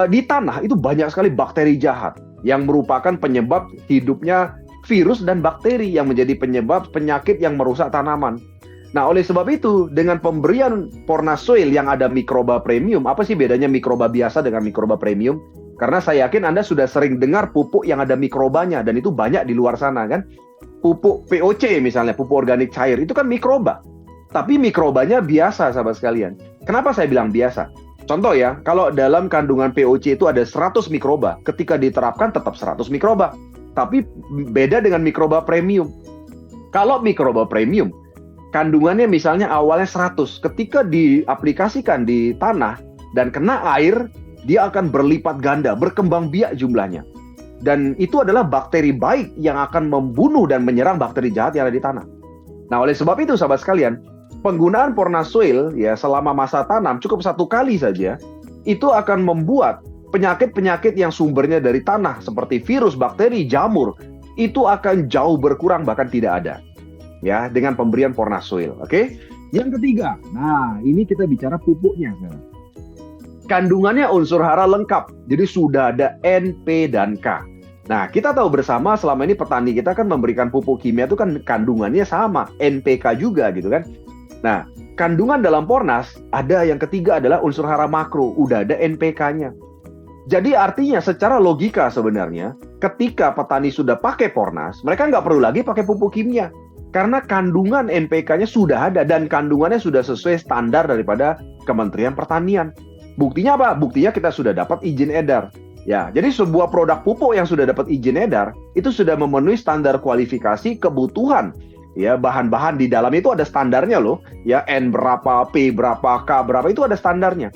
Di tanah itu banyak sekali bakteri jahat yang merupakan penyebab hidupnya virus dan bakteri yang menjadi penyebab penyakit yang merusak tanaman. Nah, oleh sebab itu, dengan pemberian Pornas Soil yang ada mikroba premium, apa sih bedanya mikroba biasa dengan mikroba premium? Karena saya yakin Anda sudah sering dengar pupuk yang ada mikrobanya, dan itu banyak di luar sana, kan? Pupuk POC misalnya, pupuk organik cair, itu kan mikroba. Tapi mikrobanya biasa, sahabat sekalian. Kenapa saya bilang biasa? Contoh ya, kalau dalam kandungan POC itu ada 100 mikroba, ketika diterapkan tetap 100 mikroba. Tapi beda dengan mikroba premium. Kalau mikroba premium, kandungannya misalnya awalnya 100, ketika diaplikasikan di tanah dan kena air, dia akan berlipat ganda, berkembang biak jumlahnya. Dan itu adalah bakteri baik yang akan membunuh dan menyerang bakteri jahat yang ada di tanah. Nah, oleh sebab itu, sahabat sekalian, penggunaan Pornas Soil ya selama masa tanam cukup 1 kali saja, itu akan membuat penyakit-penyakit yang sumbernya dari tanah, seperti virus, bakteri, jamur, itu akan jauh berkurang, bahkan tidak ada. Ya, dengan pemberian Pornas Soil, oke? Yang ketiga, nah ini kita bicara pupuknya. Kandungannya unsur hara lengkap, jadi sudah ada N, P, dan K. Nah, kita tahu bersama selama ini petani kita kan memberikan pupuk kimia itu kan kandungannya sama, NPK juga gitu kan. Nah, kandungan dalam Pornas ada yang ketiga adalah unsur hara makro, udah ada NPK-nya. Jadi artinya secara logika sebenarnya, ketika petani sudah pakai Pornas, mereka nggak perlu lagi pakai pupuk kimia. Karena kandungan NPK-nya sudah ada dan kandungannya sudah sesuai standar daripada Kementerian Pertanian. Buktinya apa? Buktinya kita sudah dapat izin edar. Ya, jadi sebuah produk pupuk yang sudah dapat izin edar itu sudah memenuhi standar kualifikasi kebutuhan. Ya, bahan-bahan di dalam itu ada standarnya loh. Ya, N berapa, P berapa, K berapa itu ada standarnya.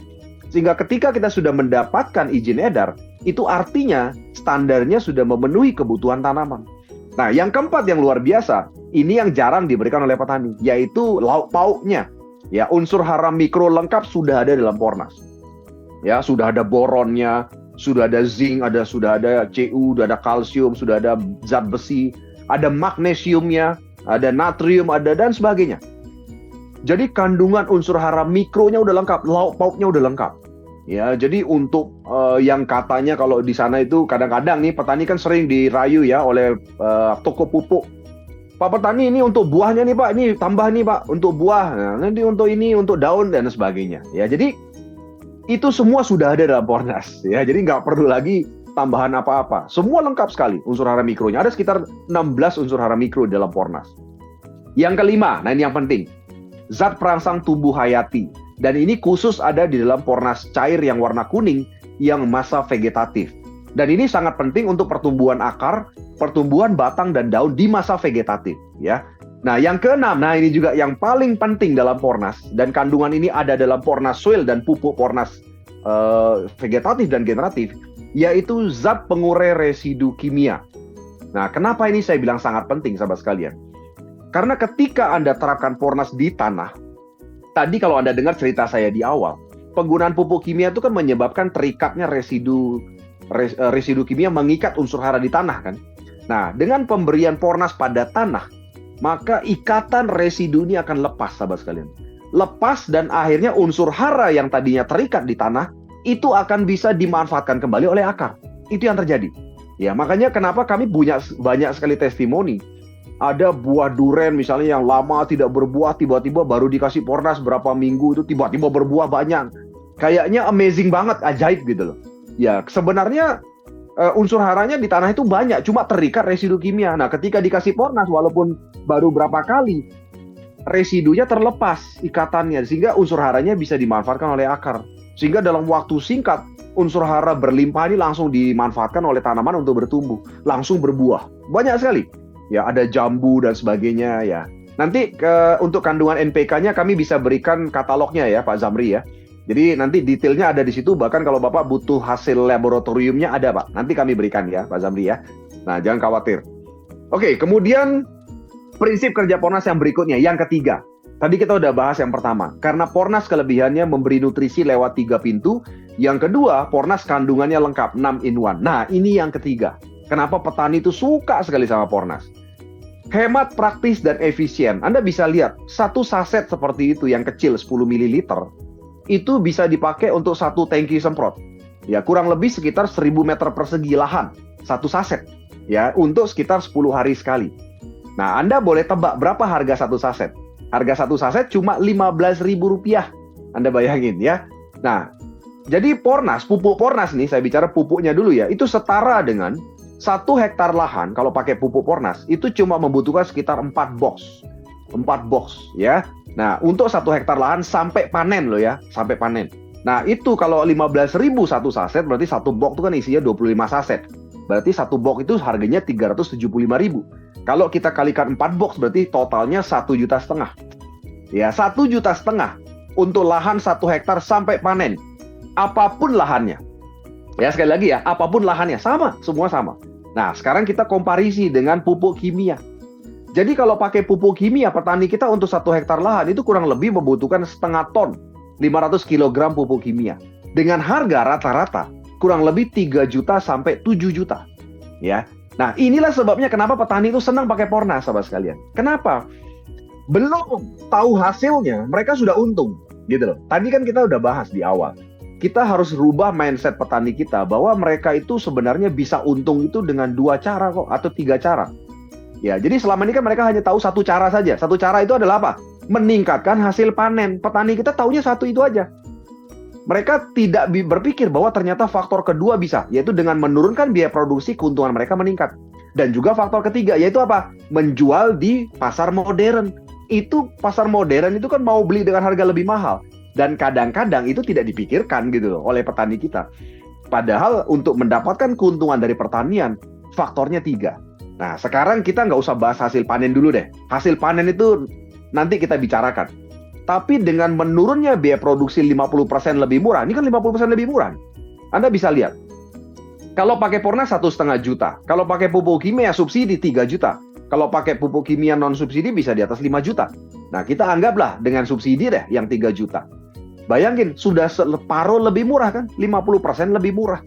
Sehingga ketika kita sudah mendapatkan izin edar, itu artinya standarnya sudah memenuhi kebutuhan tanaman. Nah, yang keempat yang luar biasa, ini yang jarang diberikan oleh petani, yaitu lauk pauknya. Ya, unsur hara mikro lengkap sudah ada dalam Pornas. Ya, sudah ada boronnya, sudah ada zinc, sudah ada Cu, sudah ada kalsium, sudah ada zat besi, ada magnesiumnya, ada natrium, ada dan sebagainya. Jadi kandungan unsur hara mikronya udah lengkap, lauk pauknya udah lengkap. Ya, jadi untuk yang katanya kalau di sana itu kadang-kadang nih petani kan sering dirayu ya oleh toko pupuk. Pak petani ini untuk buahnya nih Pak, ini tambah nih Pak untuk buah, nah, nanti untuk ini untuk daun dan sebagainya. Ya, jadi itu semua sudah ada dalam Pornas. Ya, jadi nggak perlu lagi tambahan apa-apa. Semua lengkap sekali unsur hara mikronya. Ada sekitar 16 unsur hara mikro dalam Pornas. Yang kelima, nah ini yang penting, zat perangsang tumbuh hayati. Dan ini khusus ada di dalam Pornas cair yang warna kuning yang masa vegetatif. Dan ini sangat penting untuk pertumbuhan akar, pertumbuhan batang dan daun di masa vegetatif. Ya. Nah, yang keenam, nah ini juga yang paling penting dalam Pornas. Dan kandungan ini ada dalam Pornas Soil dan pupuk Pornas vegetatif dan generatif, yaitu zat pengurai residu kimia. Nah, kenapa ini saya bilang sangat penting, sahabat sekalian? Karena ketika Anda terapkan Pornas di tanah, tadi kalau Anda dengar cerita saya di awal, penggunaan pupuk kimia itu kan menyebabkan terikatnya residu kimia mengikat unsur hara di tanah kan. Nah, dengan pemberian Pornas pada tanah, maka ikatan residu ini akan lepas, sahabat sekalian. Lepas dan akhirnya unsur hara yang tadinya terikat di tanah, itu akan bisa dimanfaatkan kembali oleh akar. Itu yang terjadi. Ya, makanya kenapa kami punya banyak sekali testimoni. Ada buah duren misalnya yang lama tidak berbuah, tiba-tiba baru dikasih Pornas berapa minggu itu tiba-tiba berbuah banyak. Kayaknya amazing banget, ajaib gitu loh. Ya, sebenarnya unsur haranya di tanah itu banyak, cuma terikat residu kimia. Nah, ketika dikasih Pornas walaupun baru berapa kali, residunya terlepas ikatannya, sehingga unsur haranya bisa dimanfaatkan oleh akar. Sehingga dalam waktu singkat, unsur hara berlimpah ini langsung dimanfaatkan oleh tanaman untuk bertumbuh, langsung berbuah. Banyak sekali. Ya, ada jambu dan sebagainya ya. Nanti untuk kandungan NPK-nya kami bisa berikan katalognya ya, Pak Zamri ya. Jadi nanti detailnya ada di situ, bahkan kalau Bapak butuh hasil laboratoriumnya ada Pak. Nanti kami berikan ya Pak Zamri ya. Nah, jangan khawatir. Oke, kemudian prinsip kerja Pornas yang berikutnya, yang ketiga. Tadi kita udah bahas yang pertama. Karena Pornas kelebihannya memberi nutrisi lewat 3 pintu. Yang kedua, Pornas kandungannya lengkap, 6 in 1. Nah, ini yang ketiga. Kenapa petani itu suka sekali sama Pornas? Hemat, praktis, dan efisien. Anda bisa lihat, satu saset seperti itu yang kecil 10 ml, itu bisa dipakai untuk satu tangki semprot. Ya, kurang lebih sekitar 1000 meter persegi lahan, satu saset. Ya, untuk sekitar 10 hari sekali. Nah, Anda boleh tebak berapa harga satu saset? Harga satu saset cuma Rp15.000. Anda bayangin ya. Nah, jadi Pornas, pupuk Pornas nih, saya bicara pupuknya dulu ya, itu setara dengan 1 hektar lahan kalau pakai pupuk Pornas, itu cuma membutuhkan sekitar 4 box. 4 box ya. Nah, untuk 1 hektar lahan sampai panen loh ya, sampai panen. Nah, itu kalau 15.000 satu saset, berarti satu box itu kan isinya 25 saset. Berarti satu box itu harganya 375.000. Kalau kita kalikan 4 box, berarti totalnya 1,5 juta. Ya, 1,5 juta untuk lahan 1 hektar sampai panen. Apapun lahannya. Ya, sekali lagi ya, apapun lahannya, sama, semua sama. Nah, sekarang kita komparisi dengan pupuk kimia. Jadi kalau pakai pupuk kimia, petani kita untuk 1 hektar lahan itu kurang lebih membutuhkan setengah ton, 500 kg pupuk kimia. Dengan harga rata-rata kurang lebih 3 juta sampai 7 juta. Ya. Nah, inilah sebabnya kenapa petani itu senang pakai Pornas, sahabat sekalian. Kenapa? Belum tahu hasilnya, mereka sudah untung. Gitu loh. Tadi kan kita udah bahas di awal. Kita harus rubah mindset petani kita bahwa mereka itu sebenarnya bisa untung itu dengan 2 cara kok, atau 3 cara. Ya, jadi selama ini kan mereka hanya tahu 1 cara saja. 1 cara itu adalah apa? Meningkatkan hasil panen. Petani kita taunya 1 itu aja. Mereka tidak berpikir bahwa ternyata faktor kedua bisa, yaitu dengan menurunkan biaya produksi, keuntungan mereka meningkat. Dan juga faktor ketiga, yaitu apa? Menjual di pasar modern. Itu pasar modern itu kan mau beli dengan harga lebih mahal. Dan kadang-kadang itu tidak dipikirkan gitu loh oleh petani kita. Padahal untuk mendapatkan keuntungan dari pertanian, faktornya 3. Nah, sekarang kita nggak usah bahas hasil panen dulu deh. Hasil panen itu nanti kita bicarakan. Tapi dengan menurunnya biaya produksi 50% lebih murah, ini kan 50% lebih murah. Anda bisa lihat. Kalau pakai Pornas 1,5 juta. Kalau pakai pupuk kimia subsidi 3 juta. Kalau pakai pupuk kimia non-subsidi bisa di atas 5 juta. Nah, kita anggaplah dengan subsidi deh yang 3 juta. Bayangin, sudah separuh lebih murah kan? 50% lebih murah.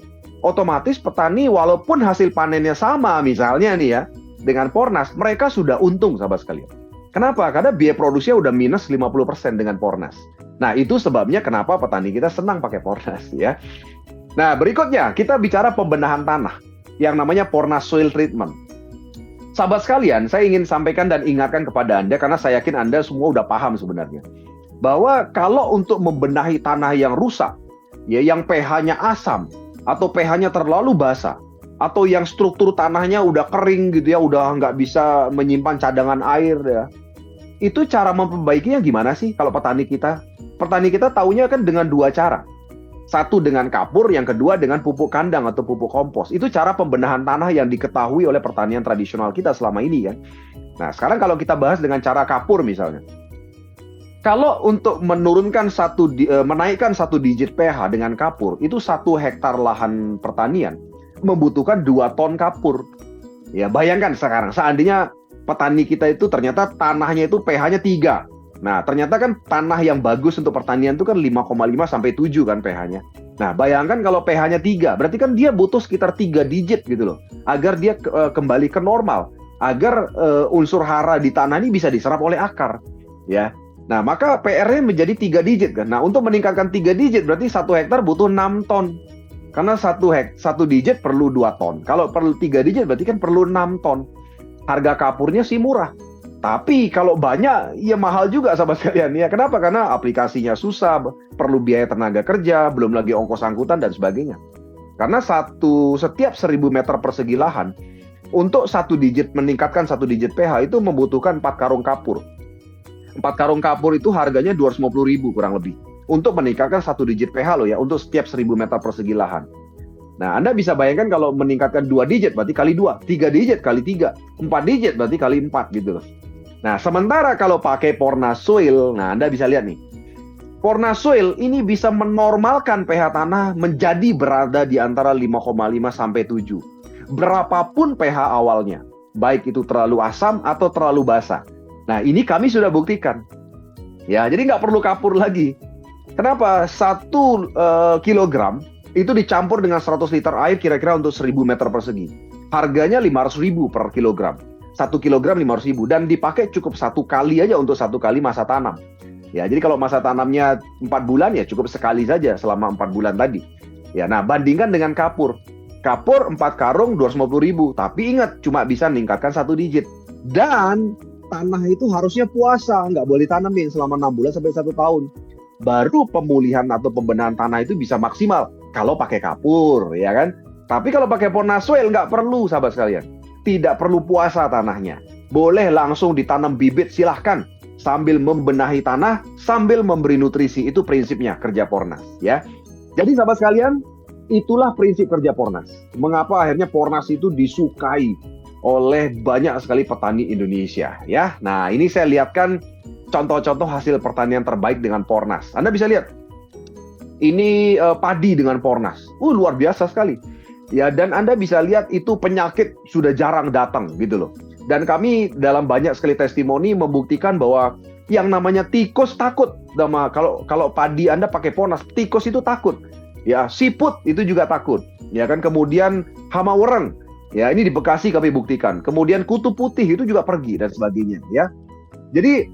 Otomatis petani walaupun hasil panennya sama misalnya nih ya, dengan Pornas, mereka sudah untung sahabat sekalian. Kenapa? Karena biaya produksinya udah minus 50% dengan Pornas. Nah, itu sebabnya kenapa petani kita senang pakai Pornas ya. Nah, berikutnya kita bicara pembenahan tanah yang namanya Pornas Soil Treatment. Sahabat sekalian, saya ingin sampaikan dan ingatkan kepada Anda karena saya yakin Anda semua udah paham sebenarnya. Bahwa kalau untuk membenahi tanah yang rusak, ya yang pH-nya asam, atau pH-nya terlalu basah, atau yang struktur tanahnya udah kering gitu ya, udah nggak bisa menyimpan cadangan air ya. Itu cara memperbaikinya gimana sih kalau petani kita? Petani kita taunya kan dengan 2 cara. Satu dengan kapur, yang kedua dengan pupuk kandang atau pupuk kompos. Itu cara pembenahan tanah yang diketahui oleh pertanian tradisional kita selama ini kan. Nah, sekarang kalau kita bahas dengan cara kapur misalnya. Kalau untuk menurunkan menaikkan 1 digit pH dengan kapur, itu 1 hektar lahan pertanian membutuhkan 2 ton kapur. Ya, bayangkan sekarang, seandainya petani kita itu ternyata tanahnya itu pH-nya 3. Nah, ternyata kan tanah yang bagus untuk pertanian itu kan 5,5 sampai 7 kan pH-nya. Nah, bayangkan kalau pH-nya 3, berarti kan dia butuh sekitar 3 digit gitu loh, agar dia kembali ke normal, agar unsur hara di tanah ini bisa diserap oleh akar. Ya. Nah, maka PR-nya menjadi 3 digit kan. Nah, untuk meningkatkan 3 digit berarti 1 hektar butuh 6 ton. Karena 1 digit perlu 2 ton. Kalau perlu 3 digit berarti kan perlu 6 ton. Harga kapurnya sih murah. Tapi kalau banyak, ya mahal juga sahabat sekalian. Ya, kenapa? Karena aplikasinya susah, perlu biaya tenaga kerja, belum lagi ongkos angkutan dan sebagainya. Karena setiap 1000 meter persegi lahan, untuk 1 digit, meningkatkan 1 digit pH itu membutuhkan 4 karung kapur. 4 karung kapur itu harganya 250.000 kurang lebih. Untuk meningkatkan 1 digit pH loh ya, untuk setiap 1000 meter persegi lahan. Nah, Anda bisa bayangkan kalau meningkatkan 2 digit berarti kali 2, 3 digit kali 3, 4 digit berarti kali 4 gitu loh. Nah, sementara kalau pakai Porna Soil, nah Anda bisa lihat nih. Porna Soil ini bisa menormalkan pH tanah menjadi berada di antara 5,5 sampai 7. Berapapun pH awalnya, baik itu terlalu asam atau terlalu basa. Nah, ini kami sudah buktikan. Ya, jadi nggak perlu kapur lagi. Kenapa? 1 kilogram itu dicampur dengan 100 liter air kira-kira untuk 1000 meter persegi. Harganya 500.000 per kilogram. 1 kilogram 500.000 dan dipakai cukup 1 kali aja untuk 1 kali masa tanam. Ya, jadi kalau masa tanamnya 4 bulan ya cukup sekali saja selama 4 bulan tadi. Ya, nah bandingkan dengan kapur. Kapur 4 karung 250.000, tapi ingat cuma bisa meningkatkan 1 digit. Dan tanah itu harusnya puasa, nggak boleh tanamin selama 6 bulan sampai 1 tahun. Baru pemulihan atau pembenahan tanah itu bisa maksimal kalau pakai kapur, ya kan? Tapi kalau pakai Porna Soil nggak perlu, sahabat sekalian. Tidak perlu puasa tanahnya. Boleh langsung ditanam bibit, silahkan. Sambil membenahi tanah, sambil memberi nutrisi. Itu prinsipnya kerja Pornas. Ya. Jadi sahabat sekalian, itulah prinsip kerja Pornas. Mengapa akhirnya Pornas itu disukai oleh banyak sekali petani Indonesia. Ya. Nah, ini saya lihatkan contoh-contoh hasil pertanian terbaik dengan Pornas. Anda bisa lihat. Ini padi dengan Pornas. Luar biasa sekali. Ya, dan Anda bisa lihat itu penyakit sudah jarang datang gitu loh. Dan kami dalam banyak sekali testimoni membuktikan bahwa yang namanya tikus takut sama kalau padi Anda pakai Pornas, tikus itu takut. Ya, siput itu juga takut. Ya kan, kemudian hama wereng. Ya, ini di Bekasi kami buktikan. Kemudian kutu putih itu juga pergi dan sebagainya, ya. Jadi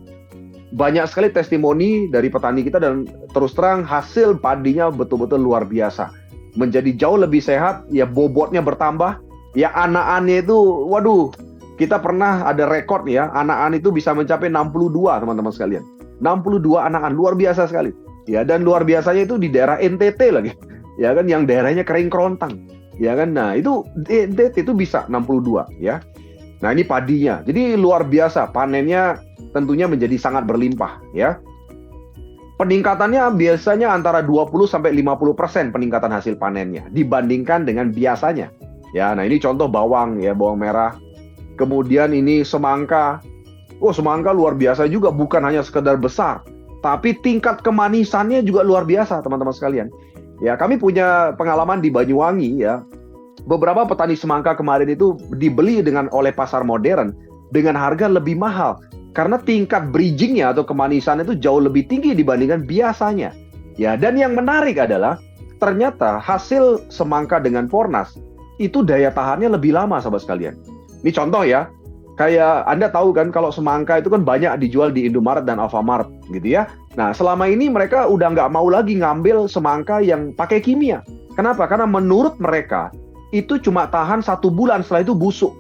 banyak sekali testimoni dari petani kita dan terus terang hasil padinya betul-betul luar biasa. Menjadi jauh lebih sehat, ya bobotnya bertambah, ya anakannya itu, waduh, kita pernah ada rekor ya, anakan itu bisa mencapai 62 teman-teman sekalian. 62 anakan, luar biasa sekali. Ya, dan luar biasanya itu di daerah NTT lagi. Ya kan, yang daerahnya kering kerontang. Ya kan, nah itu NTT itu bisa 62 ya. Nah, ini padinya. Jadi luar biasa, panennya tentunya menjadi sangat berlimpah ya. Peningkatannya biasanya antara 20-50% peningkatan hasil panennya dibandingkan dengan biasanya. Ya, nah ini contoh bawang ya, bawang merah. Kemudian ini semangka. Semangka luar biasa juga, bukan hanya sekedar besar, tapi tingkat kemanisannya juga luar biasa, teman-teman sekalian. Ya, kami punya pengalaman di Banyuwangi ya. Beberapa petani semangka kemarin itu dibeli oleh pasar modern dengan harga lebih mahal. Karena tingkat bridgingnya atau kemanisan itu jauh lebih tinggi dibandingkan biasanya. Ya, dan yang menarik adalah ternyata hasil semangka dengan Pornas itu daya tahannya lebih lama, sahabat sekalian. Ini contoh ya, kayak Anda tahu kan kalau semangka itu kan banyak dijual di Indomaret dan Alfamart gitu ya. Nah, selama ini mereka udah nggak mau lagi ngambil semangka yang pakai kimia. Kenapa? Karena menurut mereka itu cuma tahan 1 bulan, setelah itu busuk.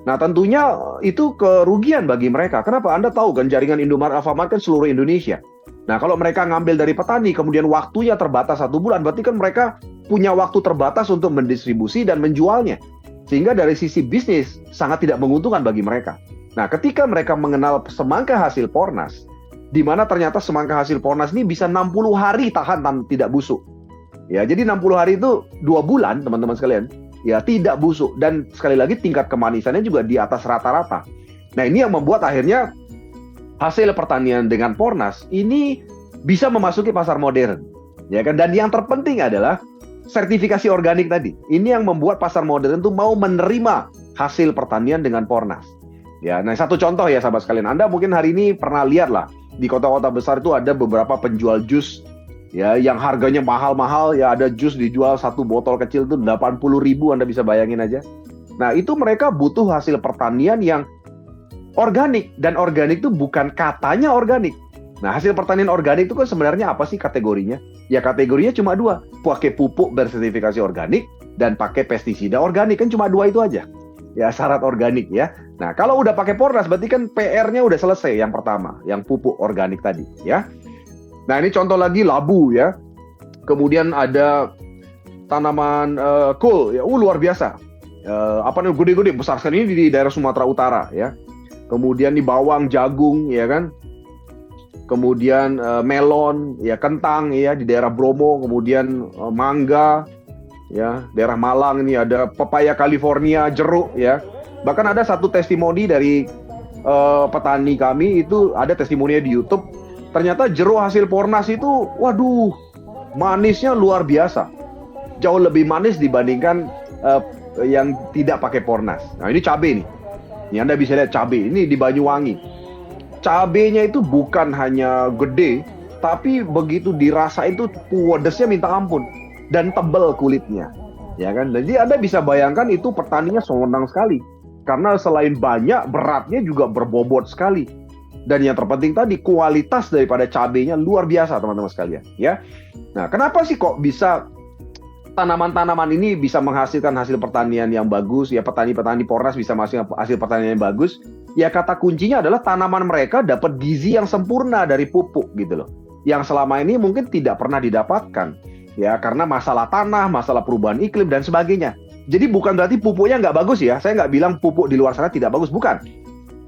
Nah, tentunya itu kerugian bagi mereka. Kenapa? Anda tahu kan jaringan Indomaret Alfamart kan seluruh Indonesia. Nah, kalau mereka ngambil dari petani, kemudian waktunya terbatas 1 bulan, berarti kan mereka punya waktu terbatas untuk mendistribusi dan menjualnya. Sehingga dari sisi bisnis, sangat tidak menguntungkan bagi mereka. Nah, ketika mereka mengenal semangka hasil Pornas, di mana ternyata semangka hasil Pornas ini bisa 60 hari tahan dan tidak busuk. Ya, jadi 60 hari itu 2 bulan, teman-teman sekalian. Ya, tidak busuk, dan sekali lagi tingkat kemanisannya juga di atas rata-rata. Nah, ini yang membuat akhirnya hasil pertanian dengan Pornas ini bisa memasuki pasar modern, ya kan? Dan yang terpenting adalah sertifikasi organik tadi. Ini yang membuat pasar modern itu mau menerima hasil pertanian dengan Pornas. Ya, nah satu contoh ya sahabat sekalian, Anda mungkin hari ini pernah lihat lah di kota-kota besar itu ada beberapa penjual jus. Ya, yang harganya mahal-mahal, ya ada jus dijual 1 botol kecil itu 80.000, Anda bisa bayangin aja. Nah, itu mereka butuh hasil pertanian yang organik, dan organik itu bukan katanya organik, Nah, hasil pertanian organik itu kan sebenarnya apa sih kategorinya? Ya kategorinya cuma dua, pakai pupuk bersertifikasi organik dan pakai pestisida organik, kan cuma dua itu aja. Ya syarat organik ya. Nah, kalau udah pakai Pornas berarti kan PR-nya udah selesai yang pertama, yang pupuk organik tadi ya. Nah, ini contoh lagi labu ya. Kemudian ada tanaman kol ya, luar biasa. Apa nih gede-gede besar sekali ini di daerah Sumatera Utara ya. Kemudian di bawang, jagung ya kan. Kemudian melon, ya kentang ya di daerah Bromo, kemudian mangga ya, daerah Malang ini ada pepaya California, jeruk ya. Bahkan ada satu testimoni dari petani kami itu ada testimoninya di YouTube. Ternyata jeruk hasil Pornas itu, waduh, manisnya luar biasa. Jauh lebih manis dibandingkan yang tidak pakai Pornas. Nah, ini cabai nih. Ini Anda bisa lihat cabai ini di Banyuwangi. Cabenya itu bukan hanya gede, tapi begitu dirasa itu pedesnya minta ampun dan tebal kulitnya, ya kan? Jadi Anda bisa bayangkan itu petaninya senang sekali karena selain banyak, beratnya juga berbobot sekali. Dan yang terpenting tadi kualitas daripada cabenya luar biasa, teman-teman sekalian, ya. Nah, kenapa sih kok bisa tanaman-tanaman ini bisa menghasilkan hasil pertanian yang bagus? Ya, petani-petani Pornas bisa menghasilkan hasil pertanian yang bagus. Ya, kata kuncinya adalah tanaman mereka dapat gizi yang sempurna dari pupuk gitu loh. Yang selama ini mungkin tidak pernah didapatkan. Ya, karena masalah tanah, masalah perubahan iklim dan sebagainya. Jadi bukan berarti pupuknya nggak bagus ya. Saya nggak bilang pupuk di luar sana tidak bagus, bukan.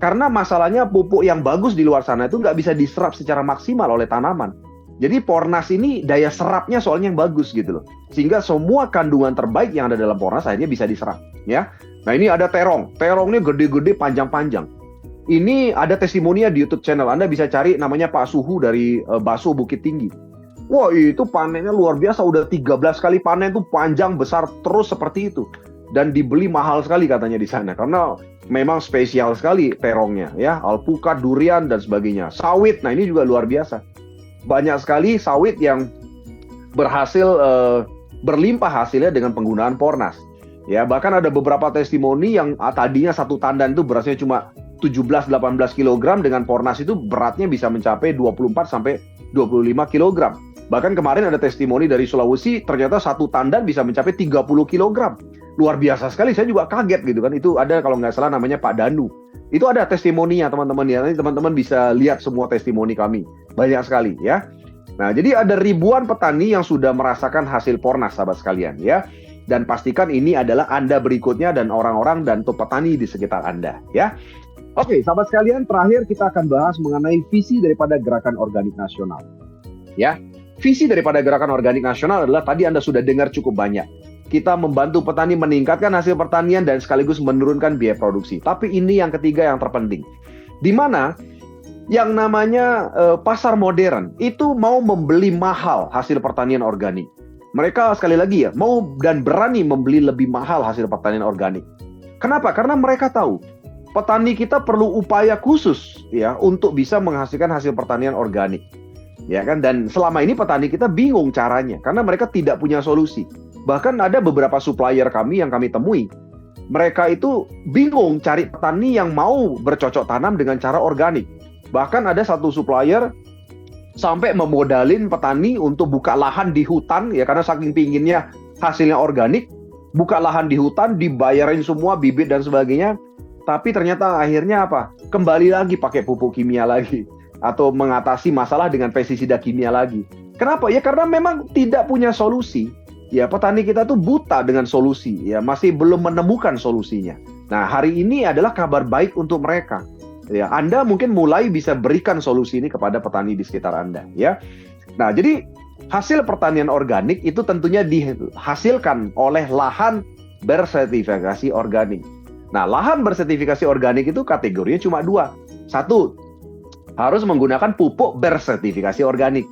Karena masalahnya pupuk yang bagus di luar sana itu nggak bisa diserap secara maksimal oleh tanaman. Jadi Pornas ini daya serapnya soalnya yang bagus gitu loh. Sehingga semua kandungan terbaik yang ada dalam Pornas akhirnya bisa diserap. Ya. Nah, ini ada terong. Terong ini gede-gede, panjang-panjang. Ini ada testimoninya di YouTube channel. Anda bisa cari namanya Pak Suhu dari Baso Bukit Tinggi. Wah, itu panennya luar biasa. Udah 13 kali panen tuh panjang, besar, terus seperti itu. Dan dibeli mahal sekali katanya di sana. Karena memang spesial sekali terongnya. Ya, alpukat, durian, dan sebagainya. Sawit, nah ini juga luar biasa. Banyak sekali sawit yang berhasil berlimpah hasilnya dengan penggunaan Pornas. Ya, bahkan ada beberapa testimoni yang tadinya satu tandan itu berasnya cuma 17-18 kg, dengan Pornas itu beratnya bisa mencapai 24 sampai 25 kg. Bahkan kemarin ada testimoni dari Sulawesi, ternyata satu tandan bisa mencapai 30 kg. Luar biasa sekali, saya juga kaget gitu kan. Itu ada kalau nggak salah namanya Pak Danu. Itu ada testimoninya teman-teman ya. Nanti teman-teman bisa lihat semua testimoni kami. Banyak sekali ya. Nah, jadi ada ribuan petani yang sudah merasakan hasil Pornas, sahabat sekalian ya. Dan pastikan ini adalah Anda berikutnya dan orang-orang dan petani di sekitar Anda ya. Oke, sahabat sekalian, terakhir kita akan bahas mengenai visi daripada Gerakan Organik Nasional. Ya, visi daripada Gerakan Organik Nasional adalah tadi Anda sudah dengar cukup banyak. Kita membantu petani meningkatkan hasil pertanian dan sekaligus menurunkan biaya produksi. Tapi ini yang ketiga yang terpenting. Di mana yang namanya pasar modern itu mau membeli mahal hasil pertanian organik. Mereka sekali lagi ya, mau dan berani membeli lebih mahal hasil pertanian organik. Kenapa? Karena mereka tahu petani kita perlu upaya khusus ya untuk bisa menghasilkan hasil pertanian organik. Ya kan? Dan selama ini petani kita bingung caranya karena mereka tidak punya solusi. Bahkan ada beberapa supplier kami yang kami temui. Mereka itu bingung cari petani yang mau bercocok tanam dengan cara organik. Bahkan ada satu supplier sampai memodalin petani untuk buka lahan di hutan ya, karena saking pinginnya hasilnya organik, buka lahan di hutan, dibayarin semua bibit dan sebagainya, tapi ternyata akhirnya apa? Kembali lagi pakai pupuk kimia lagi atau mengatasi masalah dengan pestisida kimia lagi. Kenapa? Ya karena memang tidak punya solusi. Ya, petani kita tuh buta dengan solusi, ya masih belum menemukan solusinya. Nah, hari ini adalah kabar baik untuk mereka. Ya, Anda mungkin mulai bisa berikan solusi ini kepada petani di sekitar Anda, ya. Nah, jadi hasil pertanian organik itu tentunya dihasilkan oleh lahan bersertifikasi organik. Nah, lahan bersertifikasi organik itu kategorinya cuma dua. Satu, harus menggunakan pupuk bersertifikasi organik.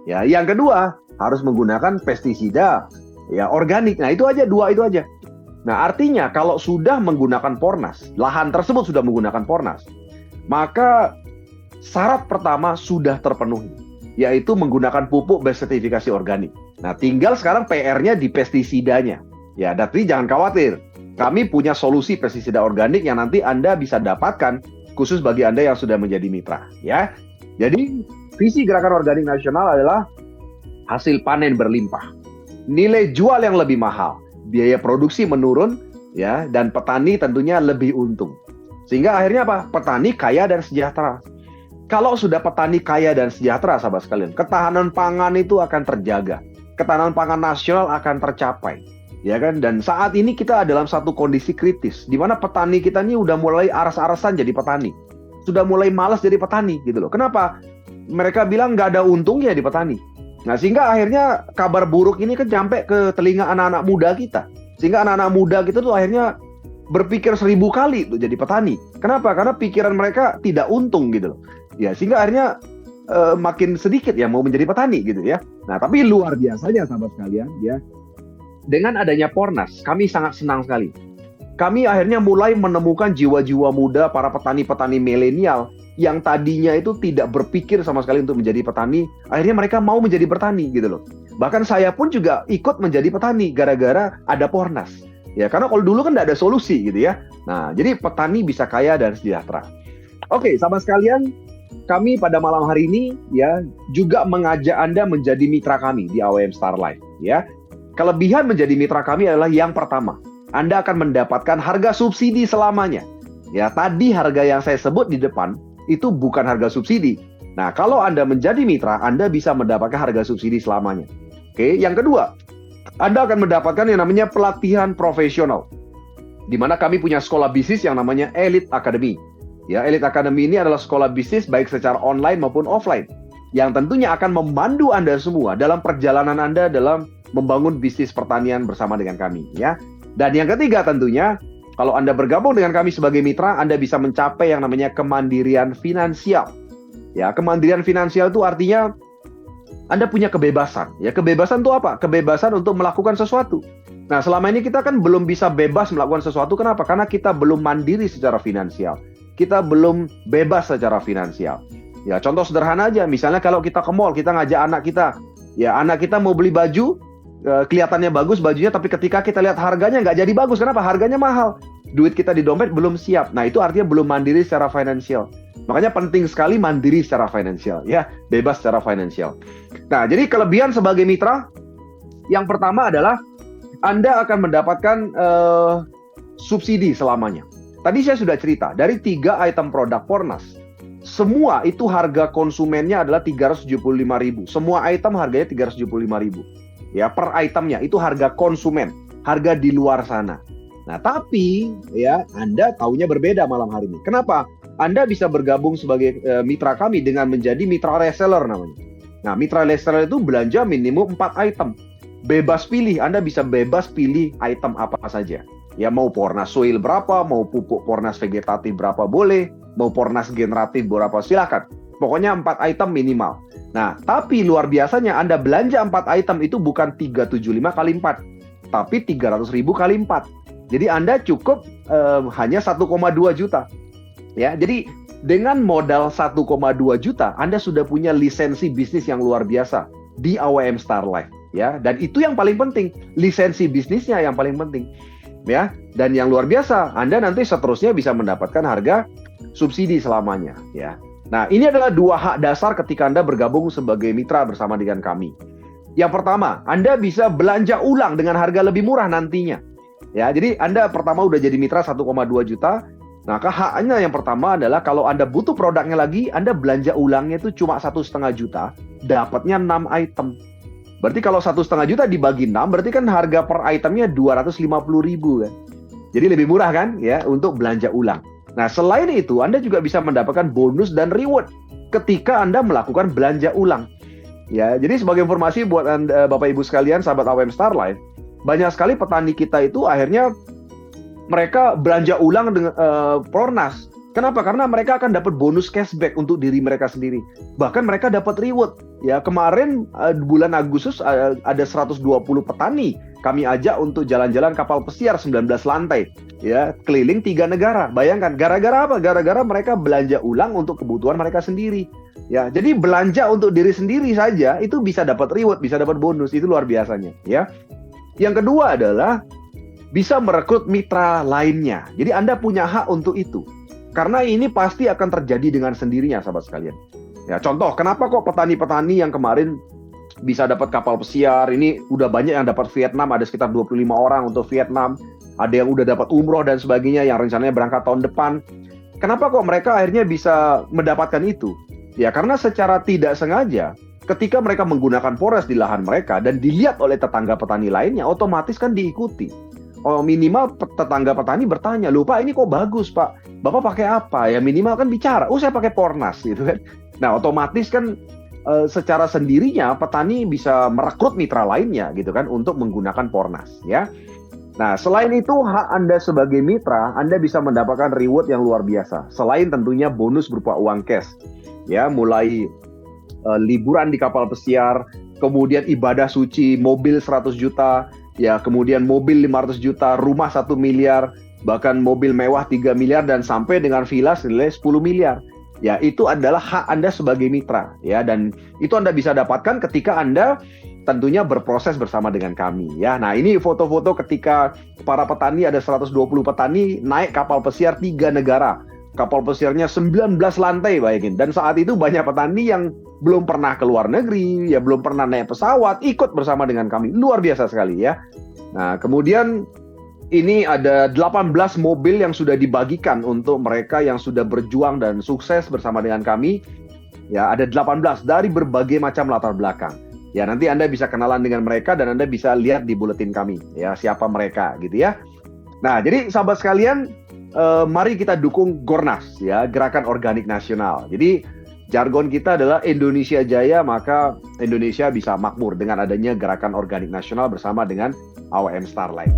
Ya, yang kedua, harus menggunakan pestisida ya organik. Nah, itu aja, dua itu aja. Nah, artinya kalau sudah menggunakan Pornas, lahan tersebut sudah menggunakan Pornas, maka syarat pertama sudah terpenuhi, yaitu menggunakan pupuk bersertifikasi organik. Nah, tinggal sekarang PR-nya di pestisidanya. Ya, tapi jangan khawatir. Kami punya solusi pestisida organik yang nanti Anda bisa dapatkan khusus bagi Anda yang sudah menjadi mitra, ya. Jadi, visi Gerakan Organik Nasional adalah hasil panen berlimpah, nilai jual yang lebih mahal, biaya produksi menurun, ya, dan petani tentunya lebih untung. Sehingga akhirnya apa? Petani kaya dan sejahtera. Kalau sudah petani kaya dan sejahtera, sahabat sekalian, ketahanan pangan itu akan terjaga. Ketahanan pangan nasional akan tercapai. Ya kan? Dan saat ini kita dalam satu kondisi kritis, di mana petani kita ini udah mulai aras-arasan jadi petani. Sudah mulai malas jadi petani, gitu loh. Kenapa? Mereka bilang nggak ada untungnya di petani. Nah, sehingga akhirnya kabar buruk ini kan sampai ke telinga anak-anak muda kita. Sehingga anak-anak muda kita tuh akhirnya berpikir 1000 kali tuh jadi petani. Kenapa? Karena pikiran mereka tidak untung gitu loh. Ya, sehingga akhirnya makin sedikit ya mau menjadi petani gitu ya. Nah, tapi luar biasanya sahabat sekalian ya. Dengan adanya Pornas, kami sangat senang sekali. Kami akhirnya mulai menemukan jiwa-jiwa muda para petani-petani milenial yang tadinya itu tidak berpikir sama sekali untuk menjadi petani, akhirnya mereka mau menjadi petani gitu loh. Bahkan saya pun juga ikut menjadi petani gara-gara ada Pornas. Ya, karena kalau dulu kan tidak ada solusi gitu ya. Nah, jadi petani bisa kaya dan sejahtera. Oke, sahabat sekalian, kami pada malam hari ini ya juga mengajak Anda menjadi mitra kami di AWM Star Life ya. Kelebihan menjadi mitra kami adalah yang pertama, Anda akan mendapatkan harga subsidi selamanya. Ya, tadi harga yang saya sebut di depan itu bukan harga subsidi. Nah, kalau Anda menjadi mitra, Anda bisa mendapatkan harga subsidi selamanya. Oke, yang kedua, Anda akan mendapatkan yang namanya pelatihan profesional. Di mana kami punya sekolah bisnis yang namanya Elite Academy. Ya, Elite Academy ini adalah sekolah bisnis baik secara online maupun offline. Yang tentunya akan memandu Anda semua dalam perjalanan Anda dalam membangun bisnis pertanian bersama dengan kami. Ya. Dan yang ketiga tentunya, kalau Anda bergabung dengan kami sebagai mitra, Anda bisa mencapai yang namanya kemandirian finansial. Ya, kemandirian finansial itu artinya Anda punya kebebasan. Ya, kebebasan itu apa? Kebebasan untuk melakukan sesuatu. Nah, selama ini kita kan belum bisa bebas melakukan sesuatu. Kenapa? Karena kita belum mandiri secara finansial. Kita belum bebas secara finansial. Ya, contoh sederhana aja. Misalnya kalau kita ke mall, kita ngajak anak kita. Ya, anak kita mau beli baju, kelihatannya bagus bajunya, tapi ketika kita lihat harganya nggak jadi bagus. Kenapa? Harganya mahal. Duit kita di dompet belum siap. Nah, itu artinya belum mandiri secara finansial. Makanya penting sekali mandiri secara finansial. Ya, bebas secara finansial. Nah, jadi kelebihan sebagai mitra, yang pertama adalah Anda akan mendapatkan subsidi selamanya. Tadi saya sudah cerita, dari 3 item produk Pornas, semua itu harga konsumennya adalah 375.000. Semua item harganya 375.000. Ya, per itemnya itu harga konsumen, harga di luar sana. Nah, tapi ya Anda taunya berbeda malam hari ini. Kenapa? Anda bisa bergabung sebagai mitra kami dengan menjadi mitra reseller namanya. Nah, mitra reseller itu belanja minimum 4 item. Bebas pilih, Anda bisa bebas pilih item apa saja. Ya, mau Pornas soil berapa, mau pupuk Pornas vegetatif berapa boleh, mau Pornas generatif berapa silakan. Pokoknya 4 item minimal. Nah, tapi luar biasanya Anda belanja 4 item itu bukan 375 kali 4, tapi 300.000 kali 4. Jadi Anda cukup hanya 1,2 juta. Ya, jadi dengan modal 1,2 juta, Anda sudah punya lisensi bisnis yang luar biasa di AWM Star Life. Ya, dan itu yang paling penting, lisensi bisnisnya yang paling penting. Ya, dan yang luar biasa, Anda nanti seterusnya bisa mendapatkan harga subsidi selamanya. Ya. Nah, ini adalah 2 hak dasar ketika Anda bergabung sebagai mitra bersama dengan kami. Yang pertama, Anda bisa belanja ulang dengan harga lebih murah nantinya. Ya, jadi Anda pertama udah jadi mitra 1,2 juta. Nah, haknya yang pertama adalah kalau Anda butuh produknya lagi, Anda belanja ulangnya itu cuma 1,5 juta, dapatnya 6 item. Berarti kalau 1,5 juta dibagi 6, berarti kan harga per itemnya 250.000 kan. Jadi lebih murah kan ya untuk belanja ulang. Nah, selain itu, Anda juga bisa mendapatkan bonus dan reward ketika Anda melakukan belanja ulang. Ya, jadi sebagai informasi buat Anda, Bapak Ibu sekalian, sahabat AWM Star Life, banyak sekali petani kita itu akhirnya mereka belanja ulang dengan Pornas. Kenapa? Karena mereka akan dapat bonus cashback untuk diri mereka sendiri. Bahkan mereka dapat reward. Ya, kemarin bulan Agustus ada 120 petani kami ajak untuk jalan-jalan kapal pesiar 19 lantai, ya, keliling 3 negara. Bayangkan, gara-gara apa? Gara-gara mereka belanja ulang untuk kebutuhan mereka sendiri. Ya, jadi belanja untuk diri sendiri saja itu bisa dapat reward, bisa dapat bonus, itu luar biasanya, ya. Yang kedua adalah bisa merekrut mitra lainnya. Jadi Anda punya hak untuk itu. Karena ini pasti akan terjadi dengan sendirinya, sahabat sekalian. Ya, contoh, kenapa kok petani-petani yang kemarin bisa dapat kapal pesiar, ini udah banyak yang dapat Vietnam, ada sekitar 25 orang untuk Vietnam, ada yang udah dapat umroh dan sebagainya yang rencananya berangkat tahun depan. Kenapa kok mereka akhirnya bisa mendapatkan itu? Ya, karena secara tidak sengaja, ketika mereka menggunakan Forex di lahan mereka dan dilihat oleh tetangga petani lainnya, otomatis kan diikuti. Oh, minimal tetangga petani bertanya, "Loh Pak, ini kok bagus Pak? Bapak pakai apa?" Ya minimal kan bicara, "Oh saya pakai Pornas," gitu kan. Nah otomatis kan secara sendirinya petani bisa merekrut mitra lainnya gitu kan untuk menggunakan Pornas ya. Nah selain itu hak Anda sebagai mitra, Anda bisa mendapatkan reward yang luar biasa. Selain tentunya bonus berupa uang cash ya, mulai liburan di kapal pesiar, kemudian ibadah suci, mobil 100 juta, ya kemudian mobil 500 juta, rumah 1 miliar, bahkan mobil mewah 3 miliar dan sampai dengan villa senilai 10 miliar. Ya, itu adalah hak Anda sebagai mitra ya, dan itu Anda bisa dapatkan ketika Anda tentunya berproses bersama dengan kami ya. Nah, ini foto-foto ketika para petani, ada 120 petani naik kapal pesiar 3 negara. Kapal pesiarnya 19 lantai, bayangin. Dan saat itu banyak petani yang belum pernah ke luar negeri, ya belum pernah naik pesawat, ikut bersama dengan kami. Luar biasa sekali ya. Nah, kemudian ini ada 18 mobil yang sudah dibagikan untuk mereka yang sudah berjuang dan sukses bersama dengan kami. Ya, ada 18 dari berbagai macam latar belakang. Ya, nanti Anda bisa kenalan dengan mereka dan Anda bisa lihat di buletin kami, ya, siapa mereka gitu ya. Nah, jadi sahabat sekalian, mari kita dukung Gornas, ya, Gerakan Organik Nasional. Jadi jargon kita adalah Indonesia Jaya, maka Indonesia bisa makmur dengan adanya Gerakan Organik Nasional bersama dengan AWM Starlight.